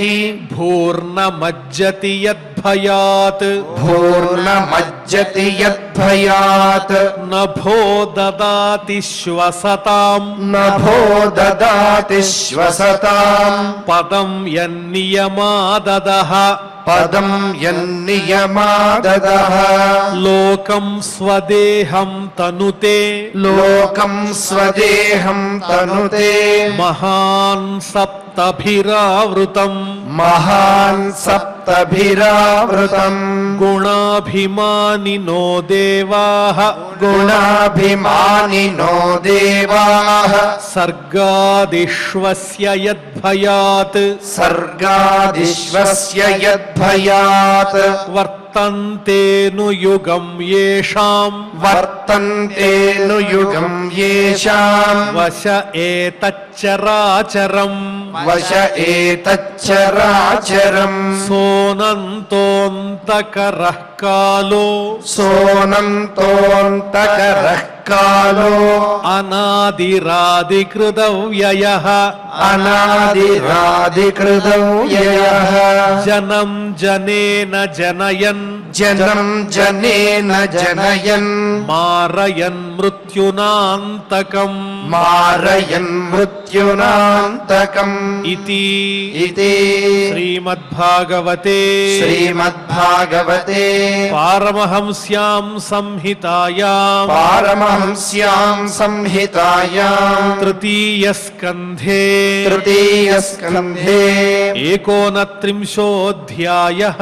भूर्नमज्जति यद्भयात् भूर्नमज्जति यद्भयात् नभो ददाति श्वसताम् नभो ददाति श्वसताम् पदं यन्नियमाददः पदं यन्नियमाददः लोकं स्वदेहं तनुते लोकं स्वदेहं तनुते महान् सप्तभिरावृतम् महान् सप्तभिरावृतम् गुणाभिमानिनो देवाः गुणाभिमानिनो देवाः सर्गादिष्वस्य यद्भयात् सर्गादिश्वस्य यद्भयात् वर्तन्तेऽनुयुगं येषाम् वर्तन्तेऽनुयुगं येषाम् वश एतच्चराचरम् वश एतच्चराचरम् सोऽनन्तोऽन्तकरः कालो सोऽनन्तोऽन्तकरः कालो अनादिरादिकृतव्ययः अनादिरादिकृतव्ययः जनं जनेन जनयन् जनं जनेन जनयन् मारयन् मृत्युनान्तकम् मारयन् मृत्युनान्तकम् इति इति श्रीमद्भागवते श्रीमद्भागवते पारमहंस्यां संहितायां पारमहंस्यां संहितायां तृतीयस्कन्धे तृतीयस्कन्धे 29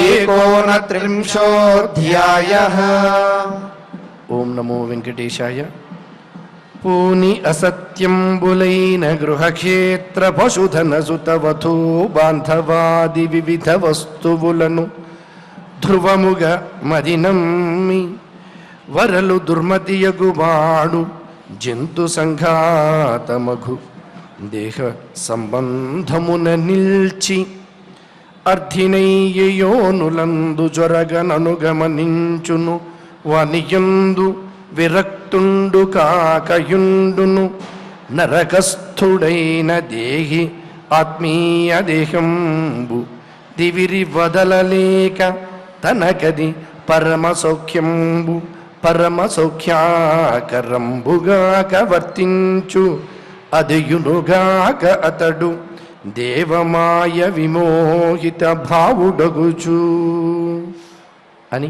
एकोनत्रिंशोऽध्यायः। ओम नमो वेंकटेशाय। పూని అసత్యంబులైన గృహక్షేత్ర పశుధన సుతవధూ బాంధవాది వివిధ వస్తువులను ధ్రువముగ మదినమ్మి వరలు దుర్మతియగువాడు జంతు సంఘాతమగు దేహ సంబంధమున నిల్చి అర్థినయ్యోనులందు జొరగననుగమనించును వనియందు విరక్తుండు కాకయుండును నరకస్థుడైన దేహి ఆత్మీయ దేహంబు దివిరి వదలలేక తనకది పరమ సౌఖ్యంబు పరమ సౌఖ్యాకరంబుగాక వర్తించు అదియునుగాక అతడు దేవమాయ విమోహిత భావుడగుచు అని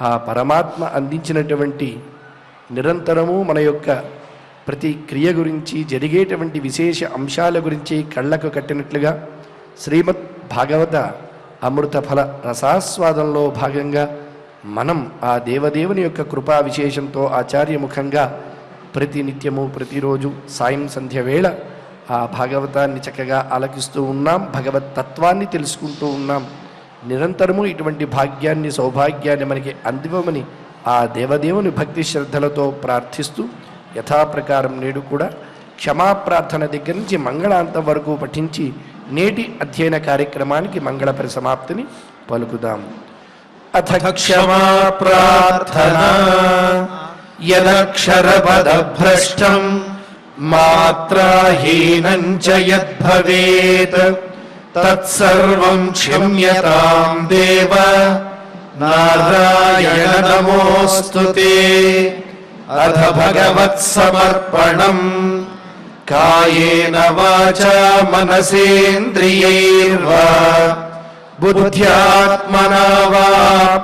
ఆ పరమాత్మ అందించినటువంటి నిరంతరము మన యొక్క ప్రతి క్రియ గురించి జరిగేటువంటి విశేష అంశాల గురించి కళ్ళకు కట్టినట్లుగా శ్రీమద్ భాగవత అమృత ఫల రసాస్వాదంలో భాగంగా మనం ఆ దేవదేవుని యొక్క కృపా విశేషంతో ఆచార్యముఖంగా ప్రతినిత్యము ప్రతిరోజు సాయం సంధ్య వేళ ఆ భాగవతాన్ని చక్కగా ఆలకిస్తూ ఉన్నాం, భగవత్ తత్వాన్ని తెలుసుకుంటూ ఉన్నాం. నిరంతరము ఇటువంటి భాగ్యాన్ని సౌభాగ్యాన్ని మనకి అందివ్వమని ఆ దేవదేవుని భక్తి శ్రద్ధలతో ప్రార్థిస్తూ యథాప్రకారం నేడు కూడా క్షమాప్రార్థన దగ్గర నుంచి మంగళాంతం వరకు పఠించి నేటి అధ్యయన కార్యక్రమానికి మంగళ పరిసమాప్తిని పలుకుదాం. అథ క్షమా ప్రార్థనా యదక్షరపదభ్రష్టం మాత్రాహీనం చ యద్భవేత్ తత్సర్వం క్షమ్యతాం దేవ నారాయణ నమోస్తుతే. అథ భగవత్సమర్పణం కాయేన వాచా మనసేంద్రియైర్వా బుద్ధ్యాత్మనా వా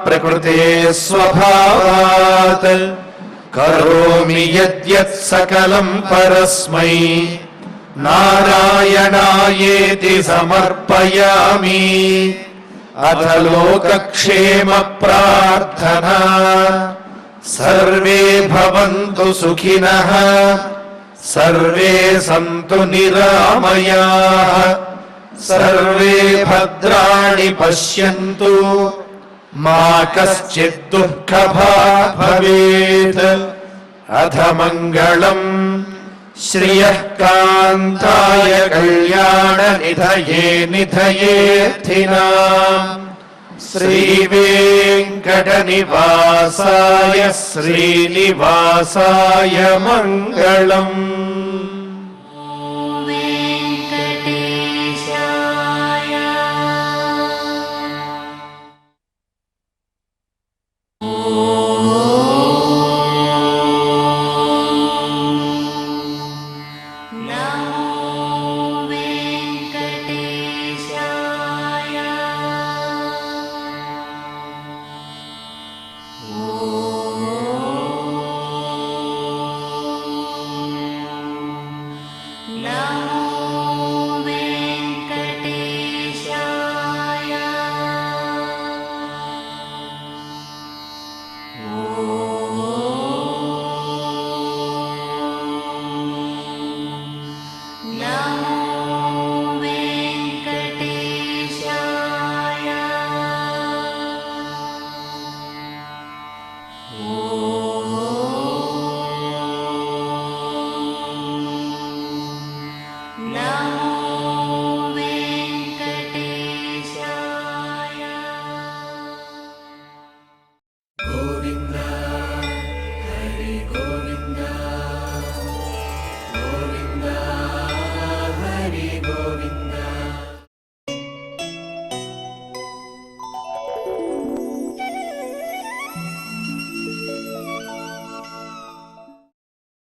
ప్రకృతే స్వభావాత్ కరోమి యద్యత్ సకలం పరస్మై నారాయణాయేతి సమర్పయామి. అథ లోకక్షేమ ప్రార్థనా సర్వే భవంతు సుఖినః సర్వే సంతు నిరామయాః సర్వే భద్రాణి పశ్యంతు మా కశ్చిద్ దుఃఖభాగ్ భవేత్. అథ మంగళం శ్రియః కాంతాయ కళ్యాణ నిధయే నిధయేర్థినాం శ్రీవేంకటనివాసాయ శ్రీనివాసాయ మంగళం.